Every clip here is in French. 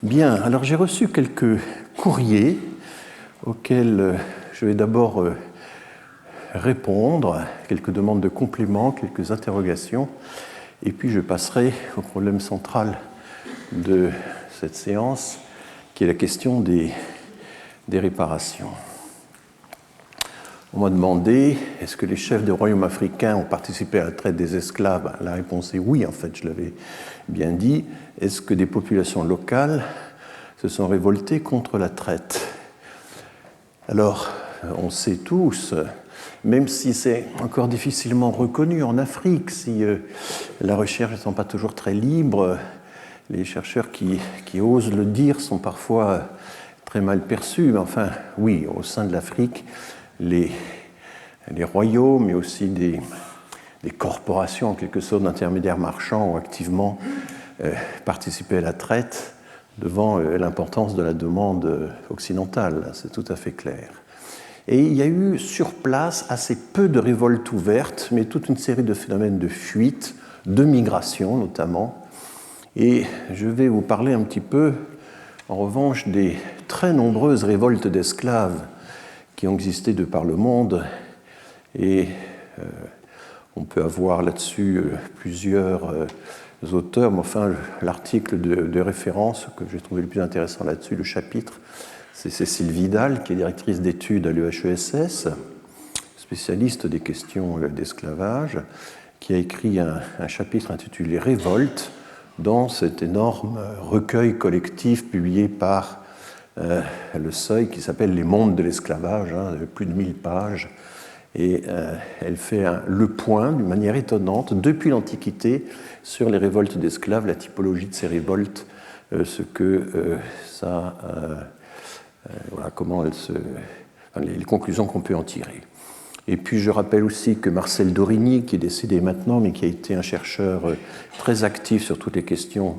Bien, alors j'ai reçu quelques courriers auxquels je vais d'abord répondre, quelques demandes de compléments, quelques interrogations, et puis je passerai au problème central de cette séance, qui est la question des réparations. On m'a demandé, est-ce que les chefs des royaumes africains ont participé à la traite des esclaves? La réponse est oui, en fait, je l'avais bien dit. Est-ce que des populations locales se sont révoltées contre la traite? Alors, on sait tous, même si c'est encore difficilement reconnu en Afrique, si la recherche n'étant pas toujours très libre, les chercheurs qui osent le dire sont parfois très mal perçus. Mais enfin, oui, au sein de l'Afrique, les royaumes, mais aussi des corporations, en quelque sorte, d'intermédiaires marchands ont activement participé à la traite devant l'importance de la demande occidentale, c'est tout à fait clair. Et il y a eu sur place assez peu de révoltes ouvertes, mais toute une série de phénomènes de fuite, de migration notamment. Et je vais vous parler un petit peu, en revanche, des très nombreuses révoltes d'esclaves qui ont existé de par le monde. Et on peut avoir là-dessus plusieurs auteurs, mais enfin, l'article de référence que j'ai trouvé le plus intéressant là-dessus, le chapitre, c'est Cécile Vidal, qui est directrice d'études à l'EHESS, spécialiste des questions d'esclavage, qui a écrit un chapitre intitulé « Révolte » dans cet énorme recueil collectif publié par Le Seuil, qui s'appelle « Les mondes de l'esclavage », de plus de 1000 pages. Et elle fait le point, d'une manière étonnante, depuis l'Antiquité, sur les révoltes d'esclaves, la typologie de ces révoltes, comment les conclusions qu'on peut en tirer. Et puis je rappelle aussi que Marcel Dorigny, qui est décédé maintenant, mais qui a été un chercheur très actif sur toutes les questions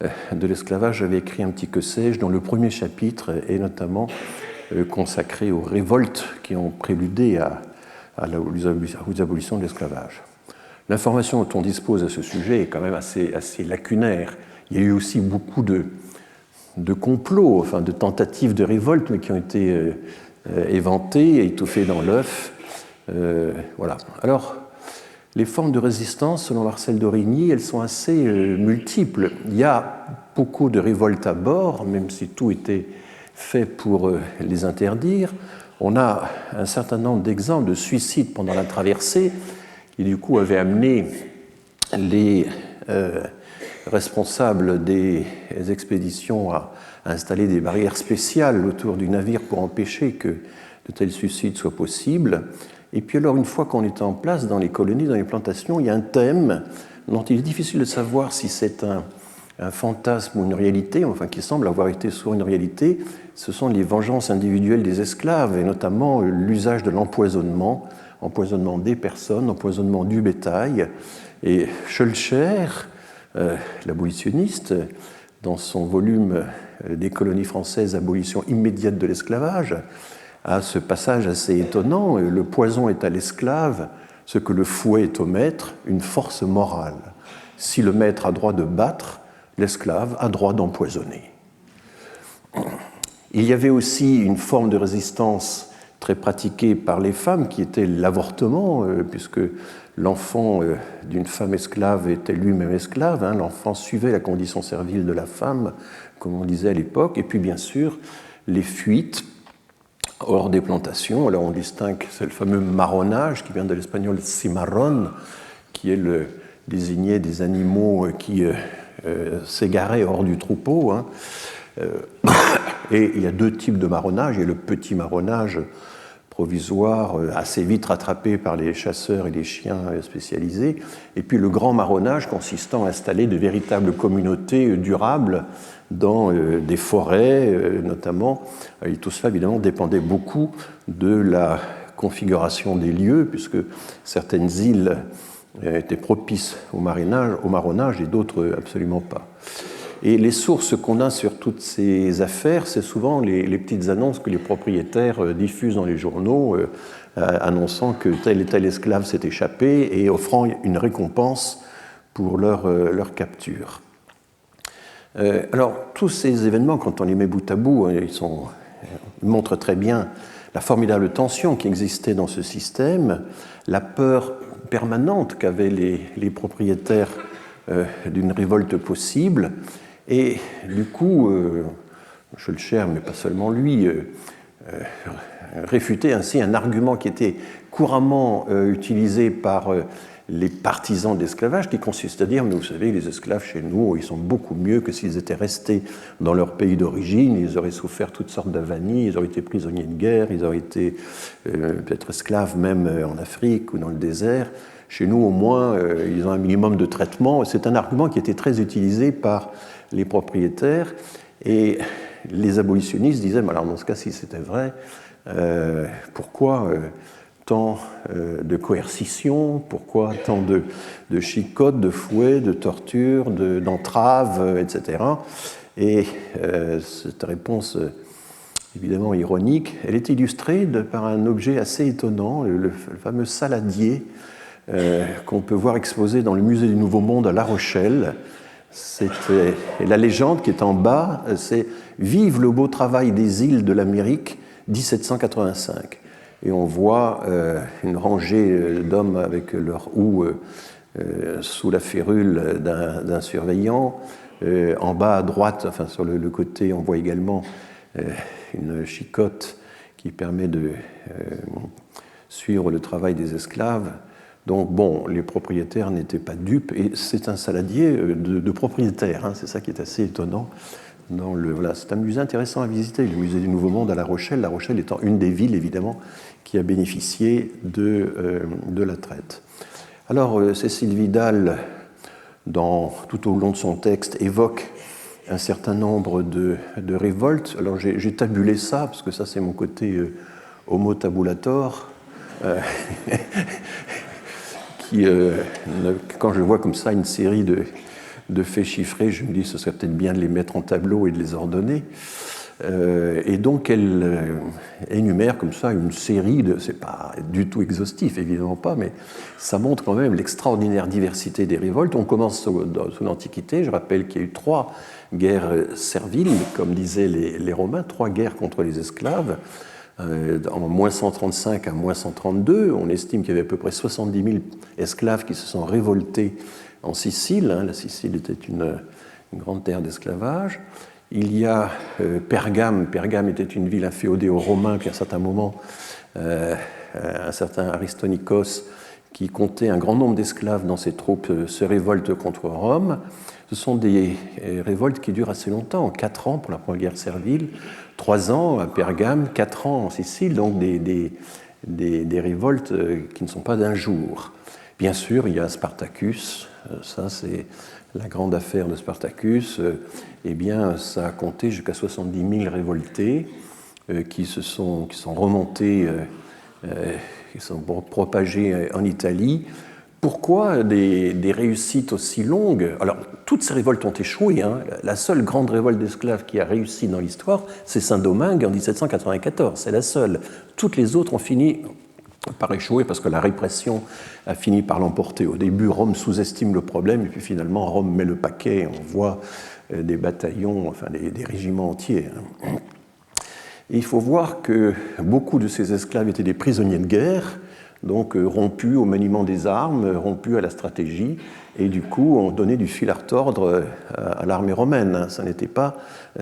de l'esclavage, avait écrit un petit que sais-je, dont le premier chapitre est notamment consacré aux révoltes qui ont préludé aux abolitions de l'esclavage. L'information dont on dispose à ce sujet est quand même assez lacunaire. Il y a eu aussi beaucoup de complots, enfin de tentatives de révolte, mais qui ont été éventées et étouffées dans l'œuf. Voilà. Alors, les formes de résistance, selon Marcel Dorigny, elles sont assez multiples. Il y a beaucoup de révoltes à bord, même si tout était fait pour les interdire. On a un certain nombre d'exemples de suicides pendant la traversée qui, du coup, avaient amené les responsables des expéditions à installer des barrières spéciales autour du navire pour empêcher que de tels suicides soient possibles. Et puis alors, une fois qu'on est en place dans les colonies, dans les plantations, il y a un thème dont il est difficile de savoir si c'est un fantasme ou une réalité, enfin qui semble avoir été souvent une réalité. Ce sont les vengeances individuelles des esclaves, et notamment l'usage de l'empoisonnement, empoisonnement des personnes, empoisonnement du bétail. Et Schœlcher, l'abolitionniste, dans son volume des colonies françaises, abolition immédiate de l'esclavage, a ce passage assez étonnant: le poison est à l'esclave ce que le fouet est au maître, une force morale. Si le maître a droit de battre, l'esclave a droit d'empoisonner. Il y avait aussi une forme de résistance très pratiquée par les femmes qui était l'avortement, puisque l'enfant d'une femme esclave était lui-même esclave. L'enfant suivait la condition servile de la femme, comme on disait à l'époque. Et puis, bien sûr, les fuites hors des plantations. Alors, on distingue, c'est le fameux marronnage qui vient de l'espagnol cimarrón, qui est le désigné des animaux qui s'égaraient hors du troupeau. Et il y a deux types de marronnage. Il y a le petit marronnage provisoire, assez vite rattrapé par les chasseurs et les chiens spécialisés, et puis le grand marronnage consistant à installer de véritables communautés durables dans des forêts notamment. Et tout cela évidemment dépendait beaucoup de la configuration des lieux, puisque certaines îles étaient propices au marronnage et d'autres absolument pas. Et les sources qu'on a sur toutes ces affaires, c'est souvent les petites annonces que les propriétaires diffusent dans les journaux, annonçant que tel et tel esclave s'est échappé et offrant une récompense pour leur capture. Alors, tous ces événements, quand on les met bout à bout, ils montrent très bien la formidable tension qui existait dans ce système, la peur permanente qu'avaient les propriétaires d'une révolte possible, et du coup, Schœlcher, mais pas seulement lui, réfutait ainsi un argument qui était couramment utilisé par les partisans de l'esclavage, qui consiste à dire, mais vous savez, les esclaves chez nous, ils sont beaucoup mieux que s'ils étaient restés dans leur pays d'origine, ils auraient souffert toutes sortes d'avanies, ils auraient été prisonniers de guerre, ils auraient été peut-être esclaves même en Afrique ou dans le désert. Chez nous, au moins, ils ont un minimum de traitement. C'est un argument qui était très utilisé par les propriétaires, et les abolitionnistes disaient, alors dans ce cas, si c'était vrai, pourquoi tant de coercition, pourquoi tant de chicotes, de fouets, de tortures, d'entraves, etc. Et cette réponse, évidemment ironique, elle est illustrée par un objet assez étonnant, le fameux saladier qu'on peut voir exposé dans le musée du Nouveau Monde à La Rochelle. Et la légende qui est en bas, c'est « Vive le beau travail des îles de l'Amérique, 1785 ». Et on voit une rangée d'hommes avec leur houe sous la férule d'un surveillant. En bas à droite, enfin sur le côté, on voit également une chicotte qui permet de suivre le travail des esclaves. Donc bon, les propriétaires n'étaient pas dupes, et c'est un saladier de propriétaires, hein, c'est ça qui est assez étonnant. Voilà, c'est un musée intéressant à visiter, le musée du Nouveau Monde à La Rochelle étant une des villes, évidemment, qui a bénéficié de la traite. Alors, Cécile Vidal, tout au long de son texte, évoque un certain nombre de révoltes. Alors, j'ai tabulé ça, parce que ça, c'est mon côté homo tabulator, qui, quand je vois comme ça une série de faits chiffrés, je me dis que ce serait peut-être bien de les mettre en tableau et de les ordonner. Et donc elle énumère comme ça une série c'est pas du tout exhaustif, évidemment pas, mais ça montre quand même l'extraordinaire diversité des révoltes. On commence sous l'Antiquité, je rappelle qu'il y a eu 3 guerres serviles, comme disaient les Romains, 3 guerres contre les esclaves. En moins 135 à moins 132, on estime qu'il y avait à peu près 70 000 esclaves qui se sont révoltés en Sicile. La Sicile était une grande terre d'esclavage. Il y a Pergame. Pergame était une ville inféodée aux Romains, puis à un certain moment, un certain Aristonikos, qui comptait un grand nombre d'esclaves dans ses troupes, se révolte contre Rome. Ce sont des révoltes qui durent assez longtemps, 4 ans pour la première guerre servile, 3 ans à Pergame, 4 ans en Sicile, donc des révoltes qui ne sont pas d'un jour. Bien sûr, il y a Spartacus, ça c'est la grande affaire de Spartacus. Eh bien, ça a compté jusqu'à 70 000 révoltés qui sont remontés, qui sont propagés en Italie. Pourquoi des réussites aussi longues? Alors, toutes ces révoltes ont échoué. Hein. La seule grande révolte d'esclaves qui a réussi dans l'histoire, c'est Saint-Domingue en 1794. C'est la seule. Toutes les autres ont fini par échouer parce que la répression a fini par l'emporter. Au début, Rome sous-estime le problème, et puis finalement, Rome met le paquet. On voit des bataillons, enfin des régiments entiers. Et il faut voir que beaucoup de ces esclaves étaient des prisonniers de guerre, donc rompus au maniement des armes, rompus à la stratégie, et du coup ont donné du fil à retordre à l'armée romaine. Ça n'était pas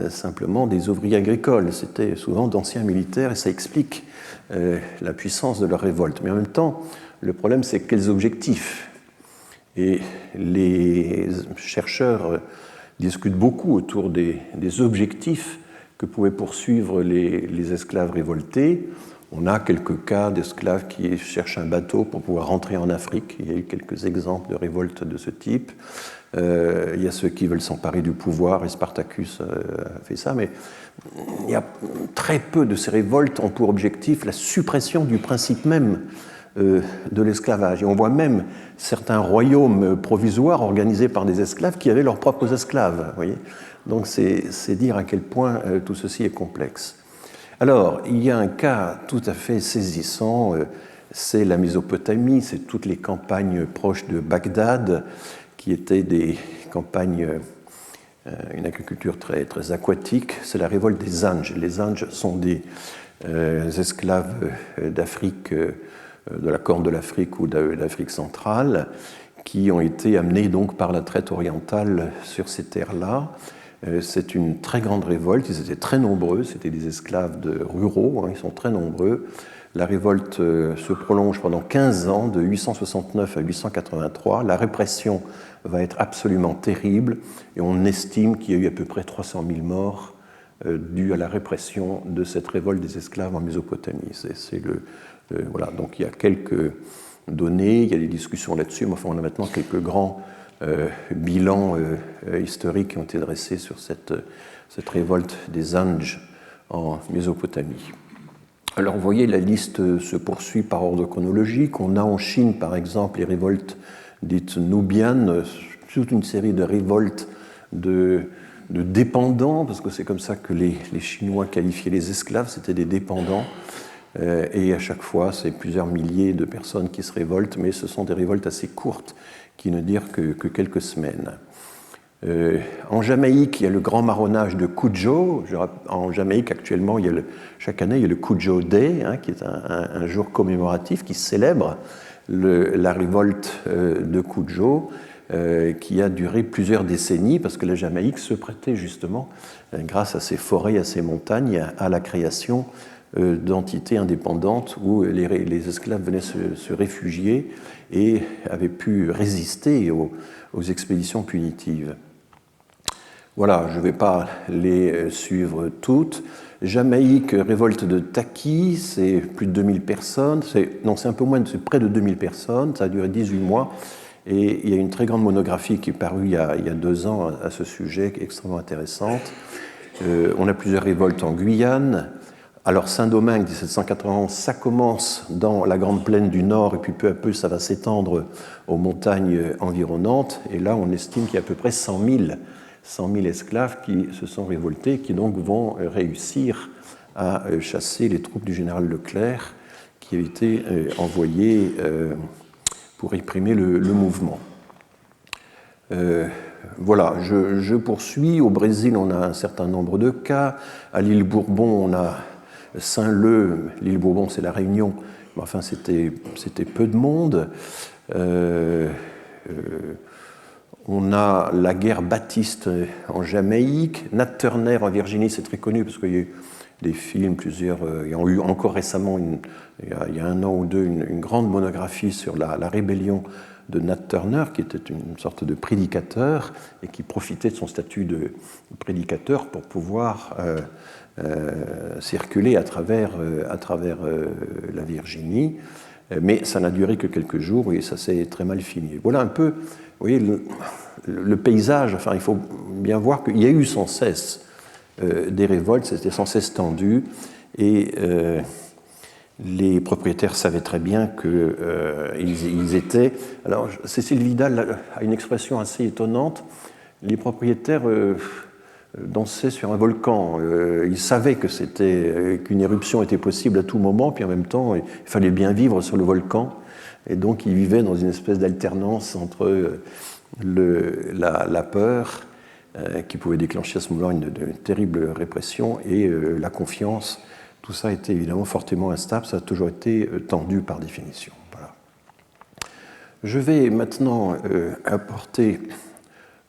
simplement des ouvriers agricoles, c'était souvent d'anciens militaires, et ça explique la puissance de leur révolte. Mais en même temps, le problème, c'est quels objectifs. Et les chercheurs discutent beaucoup autour des objectifs que pouvaient poursuivre les esclaves révoltés. On a quelques cas d'esclaves qui cherchent un bateau pour pouvoir rentrer en Afrique. Il y a eu quelques exemples de révoltes de ce type. Il y a ceux qui veulent s'emparer du pouvoir, et Spartacus a fait ça, mais il y a très peu de ces révoltes ont pour objectif la suppression du principe même de l'esclavage. Et on voit même certains royaumes provisoires organisés par des esclaves qui avaient leurs propres esclaves. Vous voyez ? Donc c'est dire à quel point tout ceci est complexe. Alors, il y a un cas tout à fait saisissant, c'est la Mésopotamie, c'est toutes les campagnes proches de Bagdad, qui étaient des campagnes une agriculture très, très aquatique, c'est la révolte des Anges. Les Anges sont des esclaves d'Afrique, de la Corne de l'Afrique ou d'Afrique centrale, qui ont été amenés donc par la traite orientale sur ces terres-là. C'est une très grande révolte, ils étaient très nombreux, c'était des esclaves ruraux, hein, ils sont très nombreux. La révolte se prolonge pendant 15 ans, de 869 à 883. La répression va être absolument terrible et on estime qu'il y a eu à peu près 300 000 morts dus à la répression de cette révolte des esclaves en Mésopotamie. Voilà. Donc il y a quelques données, il y a des discussions là-dessus, mais enfin on a maintenant quelques grands bilans historiques qui ont été dressés sur cette révolte des Anges en Mésopotamie. Alors vous voyez, la liste se poursuit par ordre chronologique. On a en Chine, par exemple, les révoltes dites nubianes, toute une série de révoltes de dépendants, parce que c'est comme ça que les Chinois qualifiaient les esclaves, c'était des dépendants. Et à chaque fois, c'est plusieurs milliers de personnes qui se révoltent, mais ce sont des révoltes assez courtes, qui ne durent que quelques semaines. En Jamaïque, il y a le grand marronnage de Cudjoe. En Jamaïque, actuellement, chaque année, il y a le Cudjoe Day, hein, qui est un jour commémoratif qui célèbre la révolte de Cudjoe, qui a duré plusieurs décennies, parce que la Jamaïque se prêtait justement, grâce à ses forêts, à ses montagnes, à la création d'entités indépendantes où les esclaves venaient se réfugier et avaient pu résister aux expéditions punitives. Voilà, je ne vais pas les suivre toutes. Jamaïque, révolte de Taki, c'est plus de 2000 personnes. C'est un peu moins, c'est près de 2000 personnes. Ça a duré 18 mois. Et il y a une très grande monographie qui est parue il y a 2 ans à ce sujet, qui est extrêmement intéressante. On a plusieurs révoltes en Guyane. Alors Saint-Domingue, 1791, ça commence dans la grande plaine du Nord, et puis peu à peu, ça va s'étendre aux montagnes environnantes. Et là, on estime qu'il y a à peu près 100 000 esclaves qui se sont révoltés, qui donc vont réussir à chasser les troupes du général Leclerc, qui avaient été envoyées pour réprimer le mouvement. Voilà, je poursuis. Au Brésil, on a un certain nombre de cas. À l'île Bourbon, on a Saint-Leu. L'île Bourbon, c'est la Réunion, mais enfin, c'était peu de monde. On a la guerre baptiste en Jamaïque. Nat Turner en Virginie, c'est très connu parce qu'il y a eu des films, plusieurs. Il y a eu encore récemment, il y a 1 an ou 2, une grande monographie sur la rébellion de Nat Turner, qui était une sorte de prédicateur et qui profitait de son statut de prédicateur pour pouvoir circuler à travers la Virginie. Mais ça n'a duré que quelques jours et ça s'est très mal fini. Voilà un peu, vous voyez, le paysage. Enfin, il faut bien voir qu'il y a eu sans cesse des révoltes, c'était sans cesse tendu, et les propriétaires savaient très bien qu'ils étaient... Alors, Cécile Vidal a une expression assez étonnante. Les propriétaires dansaient sur un volcan. Ils savaient qu'une éruption était possible à tout moment, puis en même temps, il fallait bien vivre sur le volcan. Et donc, ils vivaient dans une espèce d'alternance entre la peur, qui pouvait déclencher à ce moment-là une terrible répression, et la confiance. Tout ça était évidemment fortement instable, ça a toujours été tendu par définition. Voilà. Je vais maintenant apporter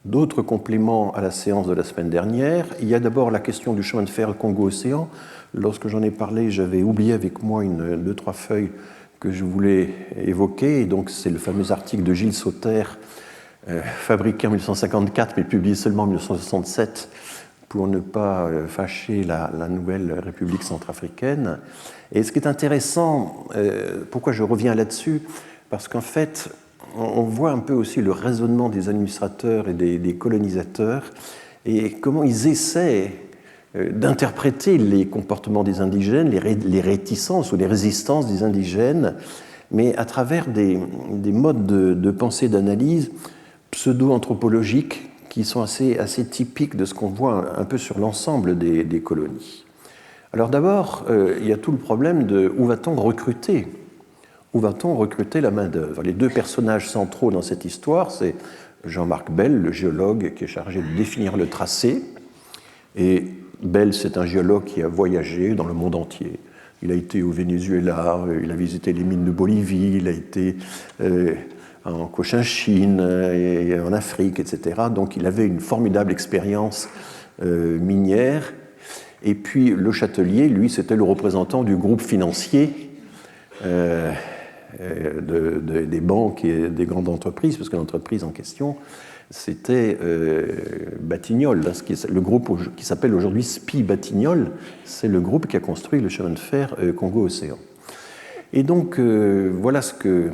d'autres compléments à la séance de la semaine dernière. Il y a d'abord la question du chemin de fer Congo-Océan. Lorsque j'en ai parlé, j'avais oublié avec moi 2-3 feuilles que je voulais évoquer. Et donc, c'est le fameux article de Gilles Sauter, fabriqué en 1954, mais publié seulement en 1967, pour ne pas fâcher la nouvelle République centrafricaine. Et ce qui est intéressant, pourquoi je reviens là-dessus, parce qu'en fait, on voit un peu aussi le raisonnement des administrateurs et des colonisateurs, et comment ils essaient d'interpréter les comportements des indigènes, les réticences ou les résistances des indigènes, mais à travers des modes de pensée, d'analyse pseudo-anthropologiques qui sont assez typiques de ce qu'on voit un peu sur l'ensemble des colonies. Alors d'abord, il y a tout le problème de où va-t-on recruter où va-t-on recruter la main-d'œuvre? Les deux personnages centraux dans cette histoire, c'est Jean-Marc Bell, le géologue qui est chargé de définir le tracé. Et Bell, c'est un géologue qui a voyagé dans le monde entier. Il a été au Venezuela, il a visité les mines de Bolivie, il a été en Cochinchine, et en Afrique, etc. Donc il avait une formidable expérience minière. Et puis le Châtelier, lui, c'était le représentant du groupe financier des banques et des grandes entreprises, parce que l'entreprise en question, c'était Batignolles. Le groupe qui s'appelle aujourd'hui SPI Batignolles, c'est le groupe qui a construit le chemin de fer Congo-Océan. Et donc, voilà ce que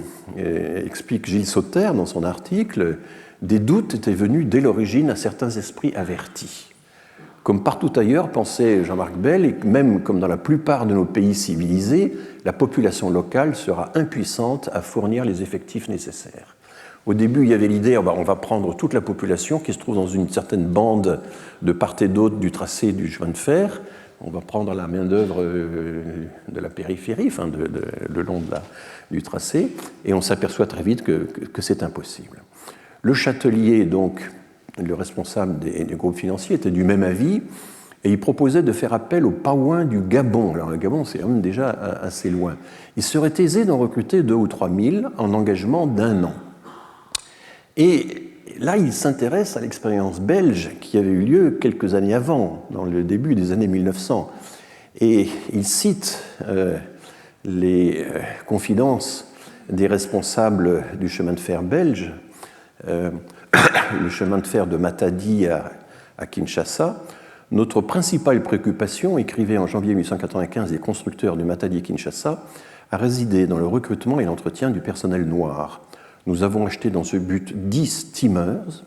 explique Gilles Sauter dans son article. Des doutes étaient venus dès l'origine à certains esprits avertis. Comme partout ailleurs, pensait Jean-Marc Bell, et même comme dans la plupart de nos pays civilisés, la population locale sera impuissante à fournir les effectifs nécessaires. Au début, il y avait l'idée, on va prendre toute la population qui se trouve dans une certaine bande de part et d'autre du tracé du chemin de fer, on va prendre la main-d'œuvre de la périphérie, enfin le long du tracé, et on s'aperçoit très vite que c'est impossible. Le Châtelier, donc, le responsable des groupes financiers, était du même avis, et il proposait de faire appel aux Paouins du Gabon. Alors le Gabon, c'est quand même déjà assez loin. Il serait aisé d'en recruter 2 ou 3 000 en engagement d'1 an. Et là, il s'intéresse à l'expérience belge qui avait eu lieu quelques années avant, dans le début des années 1900. Et il cite les confidences des responsables du chemin de fer belge, le chemin de fer de Matadi à Kinshasa. Notre principale préoccupation, écrivait en janvier 1895 les constructeurs du Matadi-Kinshasa, a résidé dans le recrutement et l'entretien du personnel noir. Nous avons acheté dans ce but 10 steamers.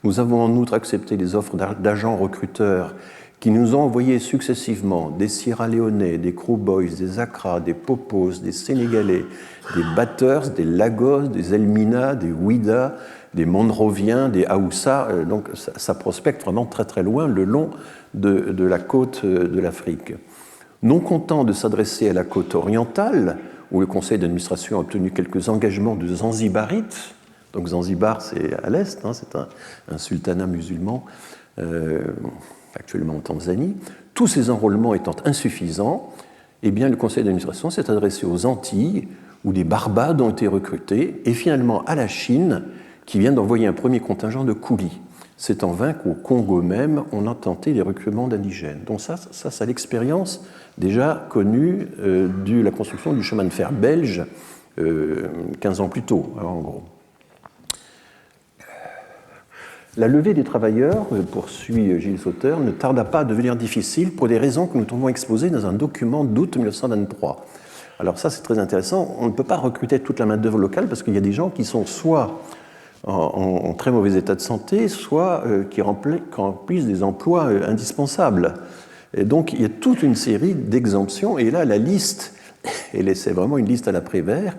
Nous avons en outre accepté les offres d'agents recruteurs qui nous ont envoyé successivement des Sierra Leonais, des Crew Boys, des Accra, des Popos, des Sénégalais, des Batters, des Lagos, des Elmina, des Ouida, des Monroviens, des Haoussa. Donc ça prospecte vraiment très très loin le long de la côte de l'Afrique. Non content de s'adresser à la côte orientale, où le conseil d'administration a obtenu quelques engagements de Zanzibarites. Donc Zanzibar, c'est à l'est, hein, c'est un sultanat musulman, actuellement en Tanzanie. Tous ces enrôlements étant insuffisants, eh bien, le conseil d'administration s'est adressé aux Antilles, où des Barbades ont été recrutés, et finalement à la Chine, qui vient d'envoyer un premier contingent de coulis. C'est en vain qu'au Congo même, on a tenté les recrutements d'indigènes. Donc ça c'est l'expérience déjà connue de la construction du chemin de fer belge 15 ans plus tôt, en gros. La levée des travailleurs, poursuit Gilles Sauter, ne tarda pas à devenir difficile pour des raisons que nous trouvons exposées dans un document d'août 1923. Alors ça, c'est très intéressant. On ne peut pas recruter toute la main-d'œuvre locale parce qu'il y a des gens qui sont soit en très mauvais état de santé, soit qui remplissent des emplois indispensables. Et donc, il y a toute une série d'exemptions. Et là, la liste, et c'est vraiment une liste à la Prévert,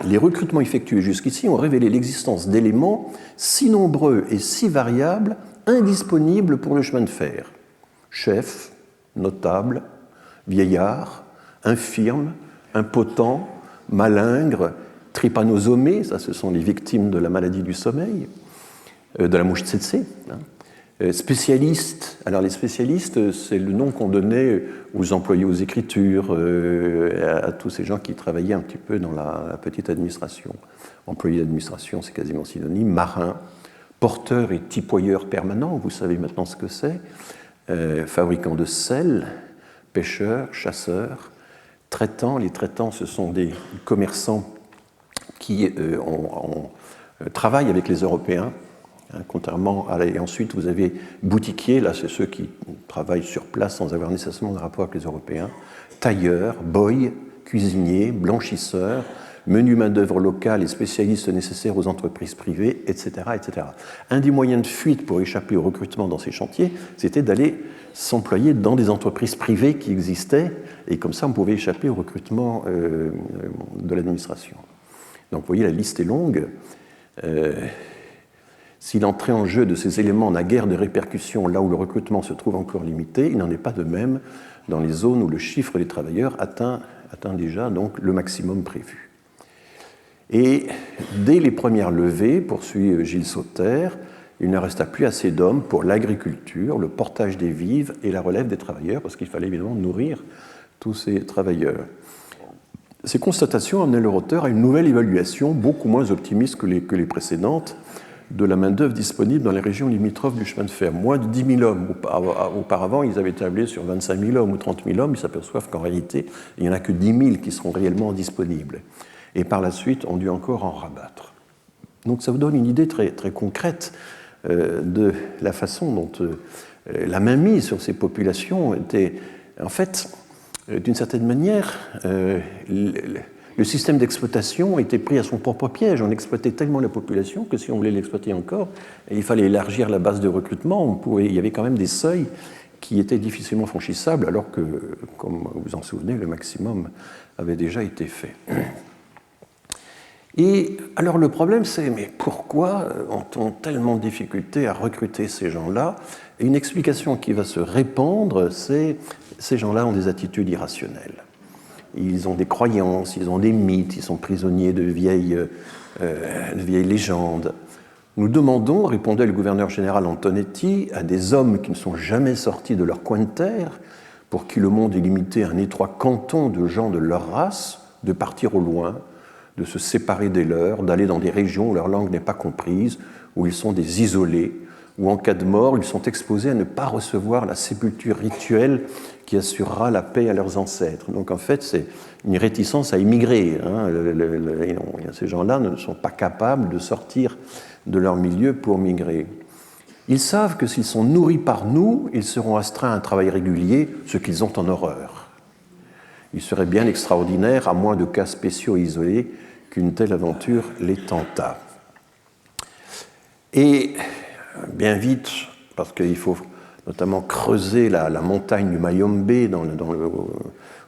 les recrutements effectués jusqu'ici ont révélé l'existence d'éléments si nombreux et si variables, indisponibles pour le chemin de fer. Chefs, notables, vieillards, infirmes, impotents, malingres, trypanosomés, ça ce sont les victimes de la maladie du sommeil, de la mouche tsetse, spécialistes. Alors les spécialistes, c'est le nom qu'on donnait aux employés aux écritures, à tous ces gens qui travaillaient un petit peu dans la petite administration. Employés d'administration, c'est quasiment synonyme. Marins, porteurs et tipoyeurs permanents, vous savez maintenant ce que c'est. Fabricants de sel, pêcheurs, chasseurs, traitants. Les traitants, ce sont des commerçants qui travaillent avec les Européens. Contrairement à... Et ensuite, vous avez boutiquiers, là, c'est ceux qui travaillent sur place sans avoir nécessairement de rapport avec les Européens. Tailleurs, boys, cuisiniers, blanchisseurs, menus main-d'œuvre locale et spécialistes nécessaires aux entreprises privées, etc., etc. Un des moyens de fuite pour échapper au recrutement dans ces chantiers, c'était d'aller s'employer dans des entreprises privées qui existaient, et comme ça, on pouvait échapper au recrutement de l'administration. Donc, vous voyez, la liste est longue. Si l'entrée en jeu de ces éléments n'a guère de répercussions là où le recrutement se trouve encore limité, il n'en est pas de même dans les zones où le chiffre des travailleurs atteint déjà donc le maximum prévu. Et dès les premières levées, poursuit Gilles Sauter, il ne resta plus assez d'hommes pour l'agriculture, le portage des vives et la relève des travailleurs, parce qu'il fallait évidemment nourrir tous ces travailleurs. Ces constatations amenaient leur auteur à une nouvelle évaluation, beaucoup moins optimiste que les précédentes, de la main-d'œuvre disponible dans les régions limitrophes du chemin de fer. Moins de 10 000 hommes. Auparavant, ils avaient tablé sur 25 000 hommes ou 30 000 hommes. Ils s'aperçoivent qu'en réalité, il n'y en a que 10 000 qui seront réellement disponibles. Et par la suite, on dut encore en rabattre. Donc ça vous donne une idée très, très concrète de la façon dont la mainmise sur ces populations était, en fait, d'une certaine manière, le système d'exploitation était pris à son propre piège. On exploitait tellement la population que si on voulait l'exploiter encore, il fallait élargir la base de recrutement. Il y avait quand même des seuils qui étaient difficilement franchissables, alors que, comme vous vous en souvenez, le maximum avait déjà été fait. Et alors le problème, c'est mais pourquoi ont-on tellement de difficultés à recruter ces gens-là? Et une explication qui va se répandre, c'est ces gens-là ont des attitudes irrationnelles. Ils ont des croyances, ils ont des mythes, ils sont prisonniers de vieilles légendes. Nous demandons, répondait le gouverneur général Antonetti, à des hommes qui ne sont jamais sortis de leur coin de terre, pour qui le monde est limité à un étroit canton de gens de leur race, de partir au loin, de se séparer des leurs, d'aller dans des régions où leur langue n'est pas comprise, où ils sont des isolés, où en cas de mort, ils sont exposés à ne pas recevoir la sépulture rituelle qui assurera la paix à leurs ancêtres. Donc en fait, c'est une réticence à immigrer. Ces gens-là ne sont pas capables de sortir de leur milieu pour migrer. Ils savent que s'ils sont nourris par nous, ils seront astreints à un travail régulier, ce qu'ils ont en horreur. Il serait bien extraordinaire, à moins de cas spéciaux et isolés, qu'une telle aventure les tentât. Et bien vite, parce qu'il faut notamment creuser la montagne du Mayombe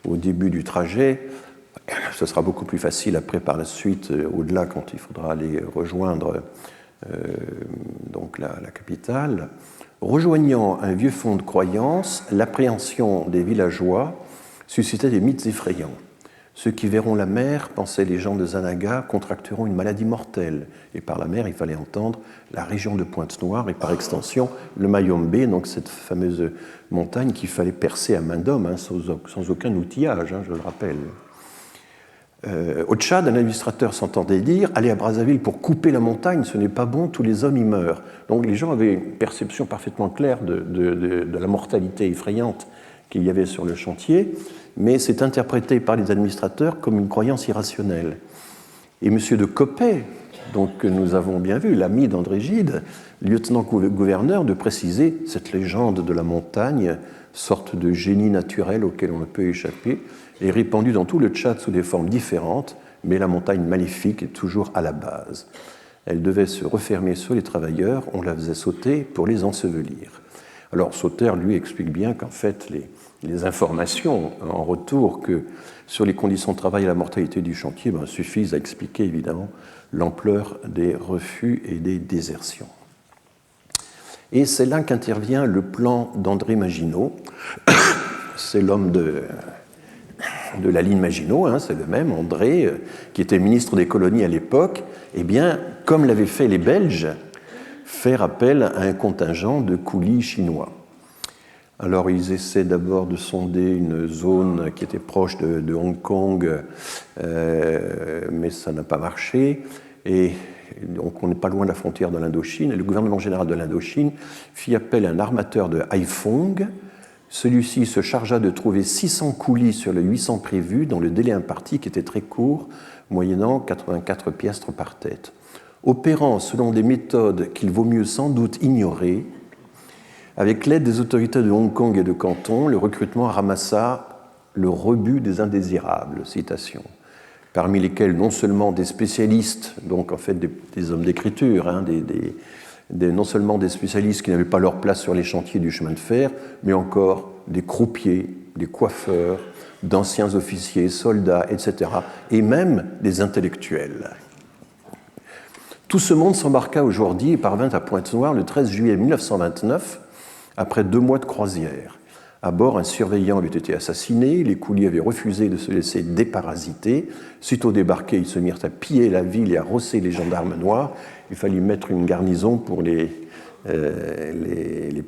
au début du trajet, ce sera beaucoup plus facile après par la suite, au-delà, quand il faudra aller rejoindre donc la capitale. Rejoignant un vieux fond de croyance, l'appréhension des villageois suscitait des mythes effrayants. Ceux qui verront la mer, pensaient les gens de Zanaga, contracteront une maladie mortelle. Et par la mer, il fallait entendre la région de Pointe-Noire et par extension le Mayombe, donc cette fameuse montagne qu'il fallait percer à main d'homme, sans aucun outillage, je le rappelle. Au Tchad, un administrateur s'entendait dire « Allez à Brazzaville pour couper la montagne, ce n'est pas bon, tous les hommes y meurent ». Donc les gens avaient une perception parfaitement claire de la mortalité effrayante qu'il y avait sur le chantier, mais c'est interprété par les administrateurs comme une croyance irrationnelle. Et M. de Coppet, donc, que nous avons bien vu, l'ami d'André Gide, lieutenant-gouverneur, de préciser cette légende de la montagne, sorte de génie naturel auquel on ne peut échapper, est répandue dans tout le Tchad sous des formes différentes, mais la montagne maléfique est toujours à la base. Elle devait se refermer sur les travailleurs, on la faisait sauter pour les ensevelir. Alors Sauter, lui, explique bien qu'en fait, les informations en retour que sur les conditions de travail et la mortalité du chantier suffisent à expliquer évidemment l'ampleur des refus et des désertions. Et c'est là qu'intervient le plan d'André Maginot. C'est l'homme de la ligne Maginot, c'est le même, André, qui était ministre des colonies à l'époque. Eh bien, comme l'avaient fait les Belges, faire appel à un contingent de coulis chinois. Alors, ils essaient d'abord de sonder une zone qui était proche de Hong Kong, mais ça n'a pas marché. Et donc, on n'est pas loin de la frontière de l'Indochine. Et le gouvernement général de l'Indochine fit appel à un armateur de Haiphong. Celui-ci se chargea de trouver 600 coulis sur les 800 prévus dans le délai imparti qui était très court, moyennant 84 piastres par tête. Opérant selon des méthodes qu'il vaut mieux sans doute ignorer, avec l'aide des autorités de Hong Kong et de Canton, le recrutement ramassa le rebut des indésirables, citation, parmi lesquels non seulement des spécialistes, donc en fait des hommes d'écriture, non seulement des spécialistes qui n'avaient pas leur place sur les chantiers du chemin de fer, mais encore des croupiers, des coiffeurs, d'anciens officiers, soldats, etc., et même des intellectuels. Tout ce monde s'embarqua aujourd'hui et parvint à Pointe-Noire le 13 juillet 1929, après 2 mois de croisière. À bord, un surveillant avait été assassiné, les couliers avaient refusé de se laisser déparasiter. Sitôt débarqués, ils se mirent à piller la ville et à rosser les gendarmes noirs. Il fallut mettre une garnison pour les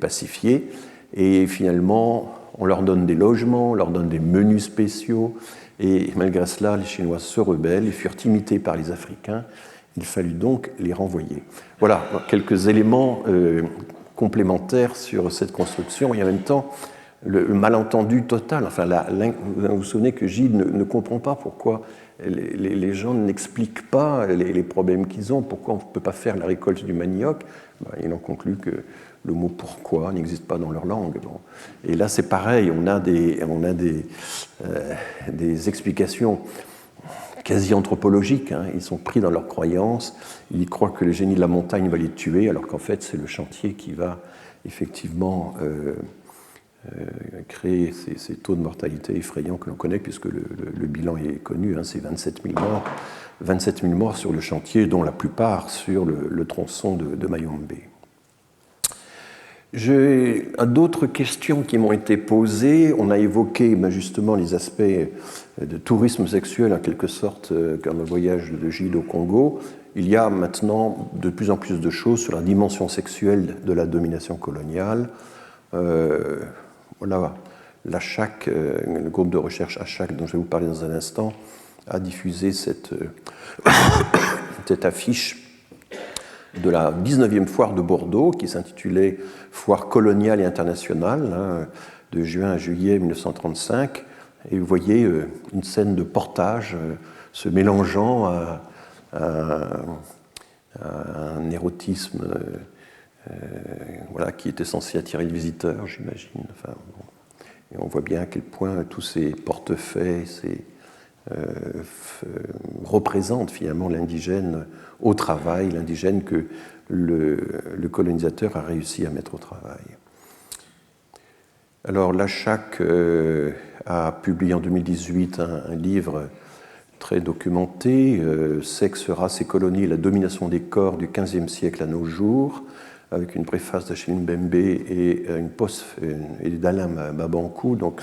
pacifier. Et finalement, on leur donne des logements, on leur donne des menus spéciaux. Et malgré cela, les Chinois se rebellent et furent imités par les Africains. Il fallut donc les renvoyer. Voilà quelques éléments complémentaires sur cette construction. Et en même temps, le malentendu total. Enfin, vous vous souvenez que Gide ne comprend pas pourquoi les gens n'expliquent pas les problèmes qu'ils ont, pourquoi on ne peut pas faire la récolte du manioc. Il en conclut que le mot pourquoi n'existe pas dans leur langue. Bon. Et là, c'est pareil, on a des explications quasi anthropologiques. Hein. Ils sont pris dans leurs croyances, ils croient que le génie de la montagne va les tuer, alors qu'en fait, c'est le chantier qui va effectivement créer ces taux de mortalité effrayants que l'on connaît, puisque le bilan est connu, hein, c'est 27 000 morts. 27 000 morts sur le chantier, dont la plupart sur le tronçon de Mayombe. J'ai d'autres questions qui m'ont été posées. On a évoqué justement les aspects de tourisme sexuel, en quelque sorte, comme le voyage de Gide au Congo. Il y a maintenant de plus en plus de choses sur la dimension sexuelle de la domination coloniale. Voilà, l'ACHAC, le groupe de recherche ACHAC, dont je vais vous parler dans un instant, a diffusé cette affiche de la 19e foire de Bordeaux, qui s'intitulait « Foire coloniale et internationale hein, », de juin à juillet 1935. Et vous voyez une scène de portage se mélangeant à un érotisme voilà, qui était censé attirer le visiteur, j'imagine. Enfin, bon. Et on voit bien à quel point tous ces portefaix, représentent finalement l'indigène au travail, l'indigène que le colonisateur a réussi à mettre au travail. Alors l'ACHAC a publié en 2018 un livre très documenté, Sexe, race et colonie, la domination des corps du XVe siècle à nos jours, avec une préface d'Achille Mbembe et d'Alain Mabankou, donc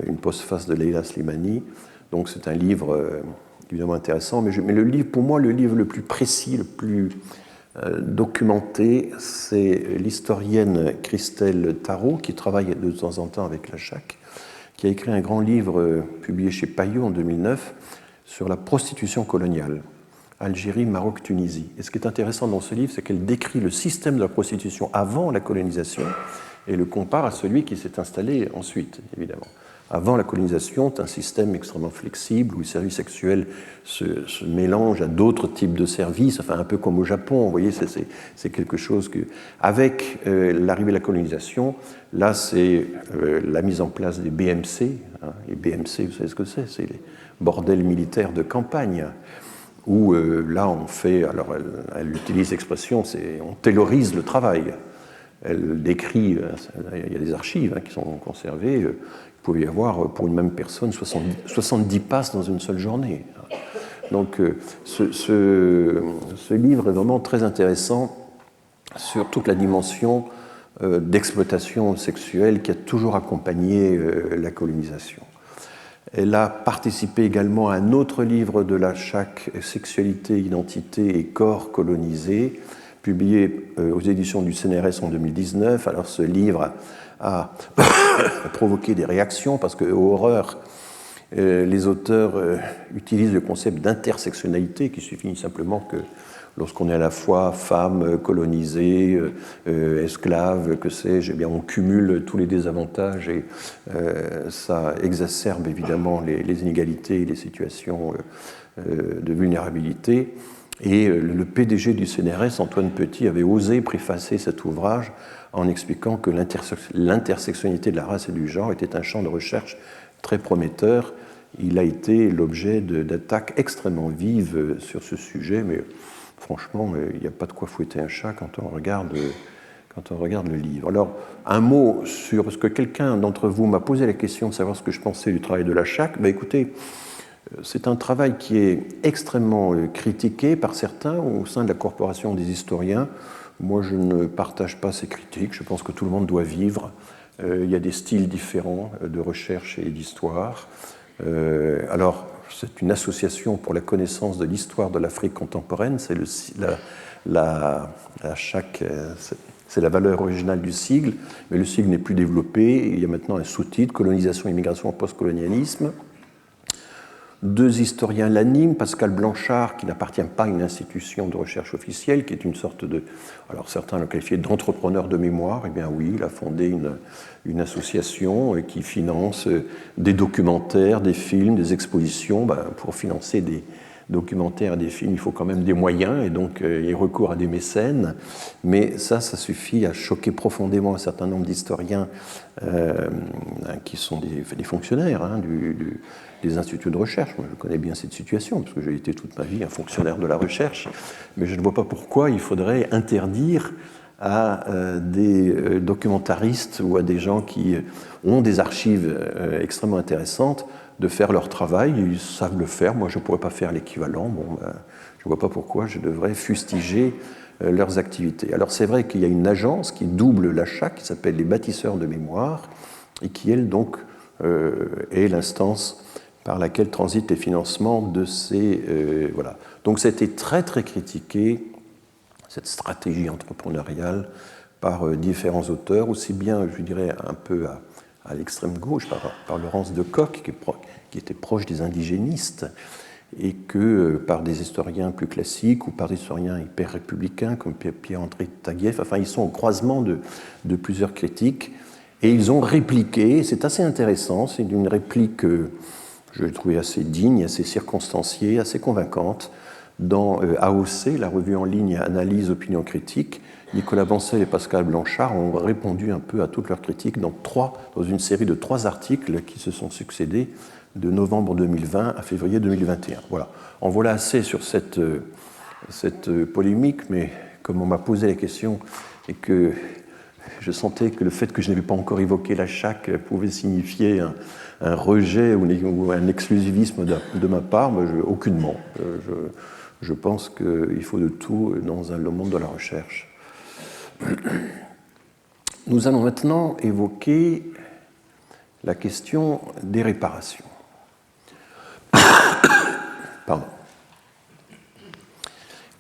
une postface de Leila Slimani. Donc c'est un livre évidemment intéressant, mais le livre, pour moi, le livre le plus précis, le plus documenté, c'est l'historienne Christelle Tarot, qui travaille de temps en temps avec l'ACHAC, qui a écrit un grand livre publié chez Payot en 2009 sur la prostitution coloniale, Algérie, Maroc, Tunisie. Et ce qui est intéressant dans ce livre, c'est qu'elle décrit le système de la prostitution avant la colonisation et le compare à celui qui s'est installé ensuite, évidemment. Avant la colonisation, c'est un système extrêmement flexible où les services sexuels se mélangent à d'autres types de services, enfin un peu comme au Japon. Vous voyez, c'est quelque chose que, avec l'arrivée de la colonisation, là c'est la mise en place des BMC. Hein, les BMC, vous savez ce que c'est? C'est les bordels militaires de campagne. Où là on fait, alors elle utilise l'expression, on taylorise le travail. Elle décrit, il y a des archives qui sont conservées. Il pouvait y avoir pour une même personne 70 passes dans une seule journée. Donc ce livre est vraiment très intéressant sur toute la dimension d'exploitation sexuelle qui a toujours accompagné la colonisation. Elle a participé également à un autre livre de l'ACHAC, Sexualité, Identité et Corps colonisés, publié aux éditions du CNRS en 2019. Alors ce livre a provoqué des réactions parce que, horreur, les auteurs utilisent le concept d'intersectionnalité qui suffit simplement que lorsqu'on est à la fois femme, colonisée, esclave, que sais-je, eh bien on cumule tous les désavantages et ça exacerbe évidemment les inégalités et les situations de vulnérabilité. Et le PDG du CNRS, Antoine Petit, avait osé préfacer cet ouvrage en expliquant que l'intersectionnalité de la race et du genre était un champ de recherche très prometteur. Il a été l'objet d'attaques extrêmement vives sur ce sujet, mais franchement, il n'y a pas de quoi fouetter un chat quand on regarde le livre. Alors, un mot sur ce que quelqu'un d'entre vous m'a posé la question de savoir ce que je pensais du travail de l'ACHAC. Ben, écoutez, C'est un travail qui est extrêmement critiqué par certains au sein de la corporation des historiens. Moi, je ne partage pas ces critiques. Je pense que tout le monde doit vivre. Il y a des styles différents de recherche et d'histoire. Alors, c'est une association pour la connaissance de l'histoire de l'Afrique contemporaine. C'est la valeur originale du sigle, mais le sigle n'est plus développé. Il y a maintenant un sous-titre, Colonisation, immigration, postcolonialisme. Deux historiens l'animent, Pascal Blanchard, qui n'appartient pas à une institution de recherche officielle, qui est une sorte de, alors certains l'ont qualifié d'entrepreneur de mémoire, eh bien oui, il a fondé une association qui finance des documentaires, des films, des expositions. Pour financer des documentaires et des films, il faut quand même des moyens, et donc il recourt à des mécènes, mais ça suffit à choquer profondément un certain nombre d'historiens qui sont des fonctionnaires des instituts de recherche. Moi, je connais bien cette situation, parce que j'ai été toute ma vie un fonctionnaire de la recherche, mais je ne vois pas pourquoi il faudrait interdire à des documentaristes ou à des gens qui ont des archives extrêmement intéressantes de faire leur travail. Ils savent le faire, moi je ne pourrais pas faire l'équivalent. Je ne vois pas pourquoi je devrais fustiger leurs activités. Alors c'est vrai qu'il y a une agence qui double l'achat, qui s'appelle les bâtisseurs de mémoire, et qui, elle, donc, est l'instance par laquelle transitent les financements de ces... voilà. Donc c'était très très critiqué, cette stratégie entrepreneuriale, par différents auteurs, aussi bien, je dirais, un peu à l'extrême gauche, par Laurence de Cock, qui était proche des indigénistes, et que par des historiens plus classiques ou par des historiens hyper républicains comme Pierre-André Taguieff. Enfin, ils sont au croisement de plusieurs critiques, et ils ont répliqué, c'est assez intéressant, c'est une réplique... je l'ai trouvée assez digne, assez circonstanciée, assez convaincante. Dans AOC, la revue en ligne Analyse, Opinion Critique, Nicolas Bancel et Pascal Blanchard ont répondu un peu à toutes leurs critiques dans une série de 3 articles qui se sont succédés de novembre 2020 à février 2021. Voilà. En voilà assez sur cette polémique, mais comme on m'a posé la question et que je sentais que le fait que je n'avais pas encore évoqué la Chacq pouvait signifier un rejet ou un exclusivisme de ma part, mais aucunement. Je pense qu'il faut de tout dans le monde de la recherche. Nous allons maintenant évoquer la question des réparations. Pardon.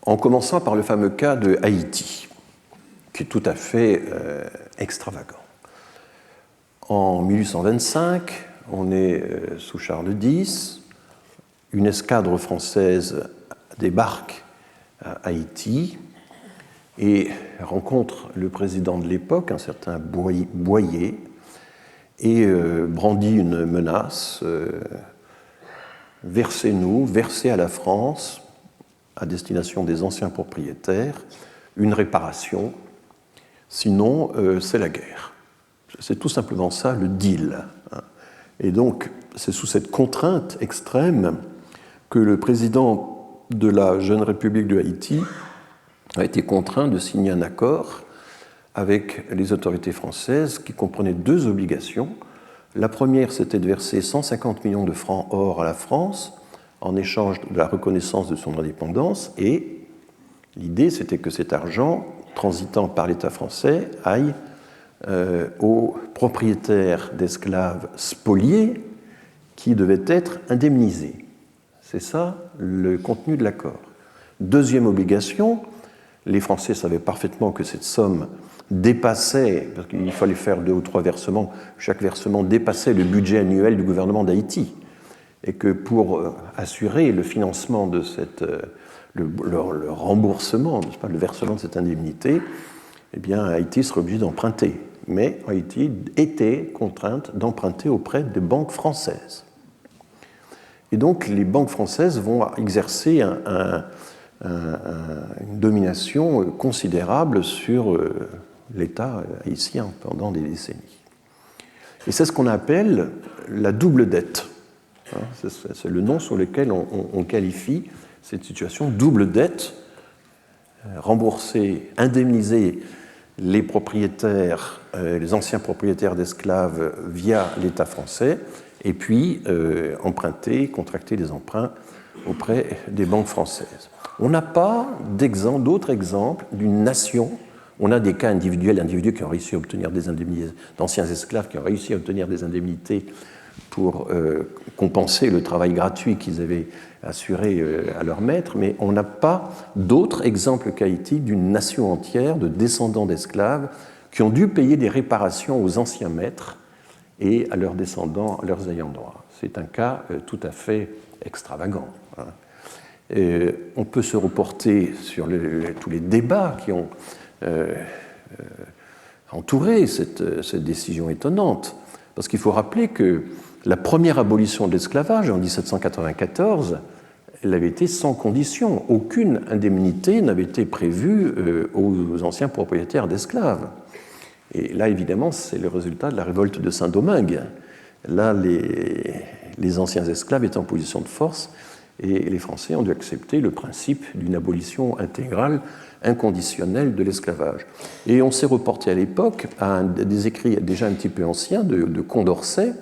En commençant par le fameux cas de Haïti, qui est tout à fait extravagant. En 1825, on est sous Charles X, une escadre française débarque à Haïti et rencontre le président de l'époque, un certain Boyer, et brandit une menace, versez-nous, versez à la France, à destination des anciens propriétaires, une réparation, sinon c'est la guerre. C'est tout simplement ça, le deal. Et donc, c'est sous cette contrainte extrême que le président de la jeune République de Haïti a été contraint de signer un accord avec les autorités françaises qui comprenait 2 obligations. La première, c'était de verser 150 millions de francs or à la France en échange de la reconnaissance de son indépendance, et l'idée, c'était que cet argent, transitant par l'État français, aille aux propriétaires d'esclaves spoliés qui devaient être indemnisés. C'est ça le contenu de l'accord. Deuxième obligation, les Français savaient parfaitement que cette somme dépassait, parce qu'il fallait faire 2 ou 3 versements, chaque versement dépassait le budget annuel du gouvernement d'Haïti, et que pour assurer le financement de le remboursement, le versement de cette indemnité, eh bien, Haïti serait obligé d'emprunter. Mais Haïti était contrainte d'emprunter auprès des banques françaises. Et donc, les banques françaises vont exercer une domination considérable sur l'État haïtien pendant des décennies. Et c'est ce qu'on appelle la double dette. C'est le nom sur lequel on qualifie cette situation, double dette, rembourser, indemniser les propriétaires, les anciens propriétaires d'esclaves via l'État français, et puis contracter des emprunts auprès des banques françaises. On n'a pas d'autres exemples d'une nation. On a des cas individuels, d'individus qui ont réussi à obtenir des indemnités, d'anciens esclaves qui ont réussi à obtenir des indemnités pour compenser le travail gratuit qu'ils avaient assuré à leur maître, mais on n'a pas d'autres exemples qu'haïtiques d'une nation entière de descendants d'esclaves qui ont dû payer des réparations aux anciens maîtres et à leurs descendants, à leurs ayants droit. C'est un cas tout à fait extravagant. On peut se reporter sur tous les débats qui ont entouré cette décision étonnante, parce qu'il faut rappeler que la première abolition de l'esclavage en 1794, elle avait été sans condition. Aucune indemnité n'avait été prévue aux anciens propriétaires d'esclaves. Et là, évidemment, c'est le résultat de la révolte de Saint-Domingue. Là, les anciens esclaves étaient en position de force et les Français ont dû accepter le principe d'une abolition intégrale, inconditionnelle de l'esclavage. Et on s'est reporté à l'époque à des écrits déjà un petit peu anciens de Condorcet,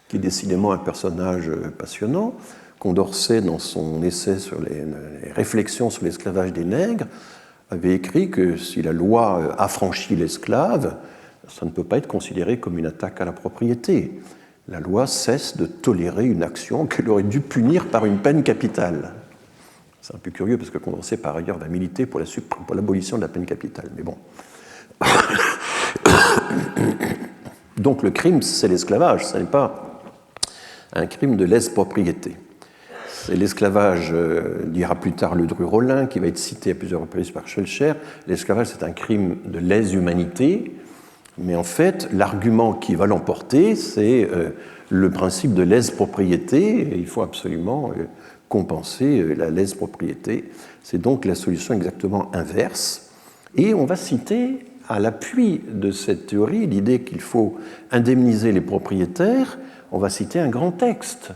qui est décidément un personnage passionnant. Condorcet, dans son essai sur les réflexions sur l'esclavage des nègres, avait écrit que si la loi affranchit l'esclave, ça ne peut pas être considéré comme une attaque à la propriété. La loi cesse de tolérer une action qu'elle aurait dû punir par une peine capitale. C'est un peu curieux parce que Condorcet, par ailleurs, va militer pour l'abolition de la peine capitale. Mais bon. Donc le crime, c'est l'esclavage, ce n'est pas un crime de lèse-propriété. C'est l'esclavage, dira plus tard Ledru-Rollin, qui va être cité à plusieurs reprises par Schœlcher. L'esclavage, c'est un crime de lèse-humanité, mais en fait, l'argument qui va l'emporter, c'est le principe de lèse-propriété, et il faut absolument compenser la lèse-propriété. C'est donc la solution exactement inverse. Et on va citer, à l'appui de cette théorie, l'idée qu'il faut indemniser les propriétaires, on va citer un grand texte.